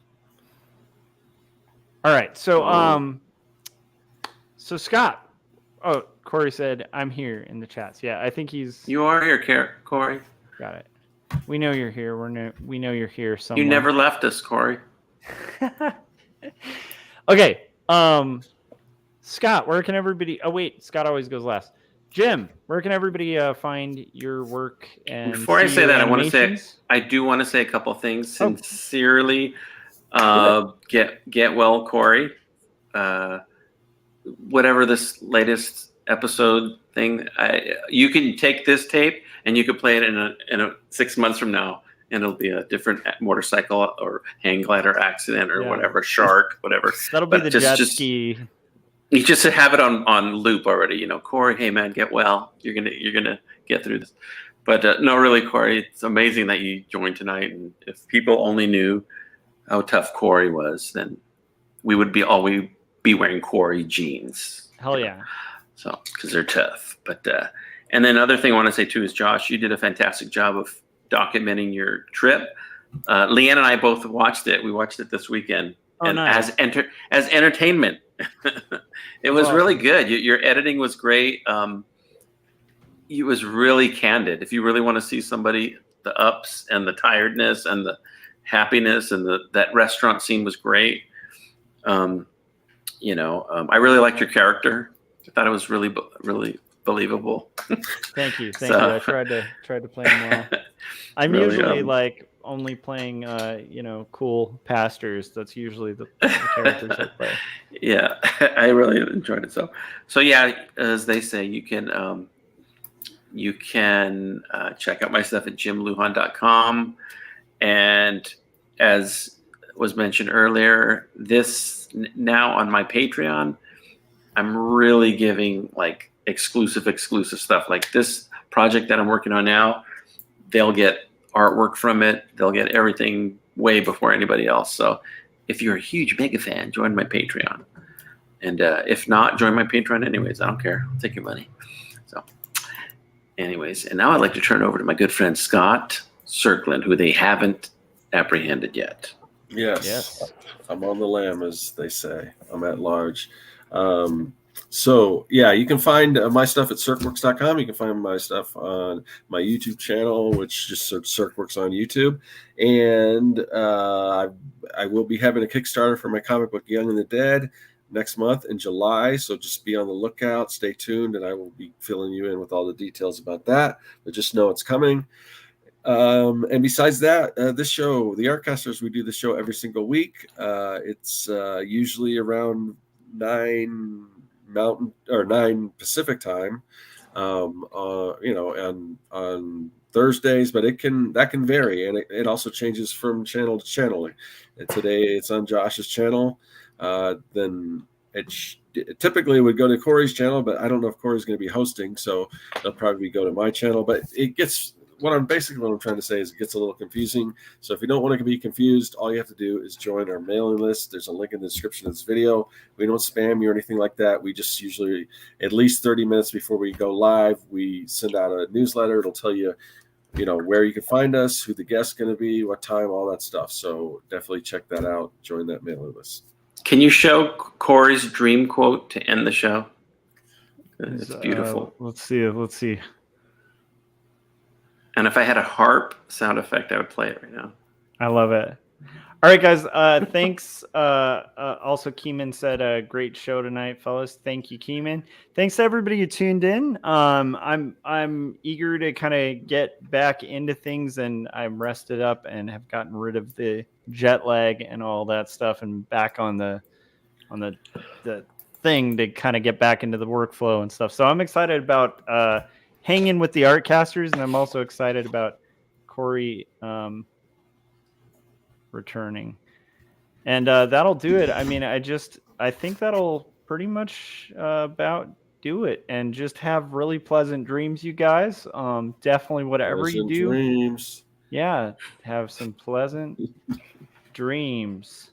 All right. So so Scott. Oh, Corey said, I'm here in the chats. Yeah, I think he's... You are here, Corey. Got it. We know you're here. We know you're here somewhere. You never left us, Corey. Okay. Scott, where can everybody... Oh, wait. Scott always goes last. Jim, where can everybody find your work? And before I say that, I do want to say a couple of things. Sincerely, get well, Corey. Whatever this latest episode thing, you can take this tape and you could play it in a 6 months from now, and it'll be a different motorcycle or hang glider accident or whatever, shark, whatever. That'll be the jet ski. You just have it on loop already. Corey, hey man, get well. You're gonna get through this. But no, really, Corey, it's amazing that you joined tonight. And if people only knew how tough Corey was, then we would be wearing Corey jeans. Hell yeah. So, because they're tough. But and then other thing I want to say too is, Josh, you did a fantastic job of documenting your trip. Leanne and I both watched it. We watched it this weekend, and nice. as entertainment, it was really good. Your editing was great. It was really candid. If you really want to see somebody, the ups and the tiredness and the happiness, and that restaurant scene was great. I really liked your character. I thought it was really, really believable. Thank you. I tried to play him well. I'm really, usually only playing, cool pastors. That's usually the characters I play. Yeah, I really enjoyed it. So yeah, as they say, you can check out my stuff at jimluhan.com, and as was mentioned earlier, this now on my Patreon, I'm really giving exclusive stuff. Like this project that I'm working on now, they'll get artwork from it. They'll get everything way before anybody else. So if you're a huge mega fan, join my Patreon. And if not, join my Patreon anyways. I don't care. I'll take your money. So anyways, and now I'd like to turn over to my good friend Scott Cirkland, who they haven't apprehended yet. Yes. I'm on the lam, as they say. I'm at large. So yeah, you can find my stuff at circworks.com. You can find my stuff on my YouTube channel, which just search Circworks on YouTube. And I will be having a Kickstarter for my comic book Young and the Dead next month in July. So just be on the lookout, stay tuned, and I will be filling you in with all the details about that. But just know it's coming. And besides that, this show, the Artcasters, we do the show every single week. It's usually around 9 Mountain or 9 Pacific time, and on Thursdays, but that can vary, and it also changes from channel to channel. And today it's on Josh's channel. Then it typically would go to Corey's channel, but I don't know if Corey's going to be hosting, so it'll probably go to my channel. But it gets what I'm trying to say is it gets a little confusing. So if you don't want to be confused, all you have to do is join our mailing list. There's a link in the description of this video. We don't spam you or anything like that. We just usually, at least 30 minutes before we go live, we send out a newsletter. It'll tell you, where you can find us, who the guest's going to be, what time, all that stuff. So definitely check that out. Join that mailing list. Can you show Corey's dream quote to end the show? It's beautiful. Let's see. And if I had a harp sound effect, I would play it right now. I love it. All right, guys. Thanks. Also, Keeman said a great show tonight, fellas. Thank you, Keeman. Thanks to everybody who tuned in. I'm eager to kind of get back into things, and I'm rested up and have gotten rid of the jet lag and all that stuff, and back on the thing to kind of get back into the workflow and stuff. So I'm excited about hanging with the Artcasters, and I'm also excited about Corey returning. And that'll do it. I mean, I think that'll pretty much about do it. And just have really pleasant dreams, you guys. Definitely whatever you do. Dreams. Yeah, have some pleasant dreams.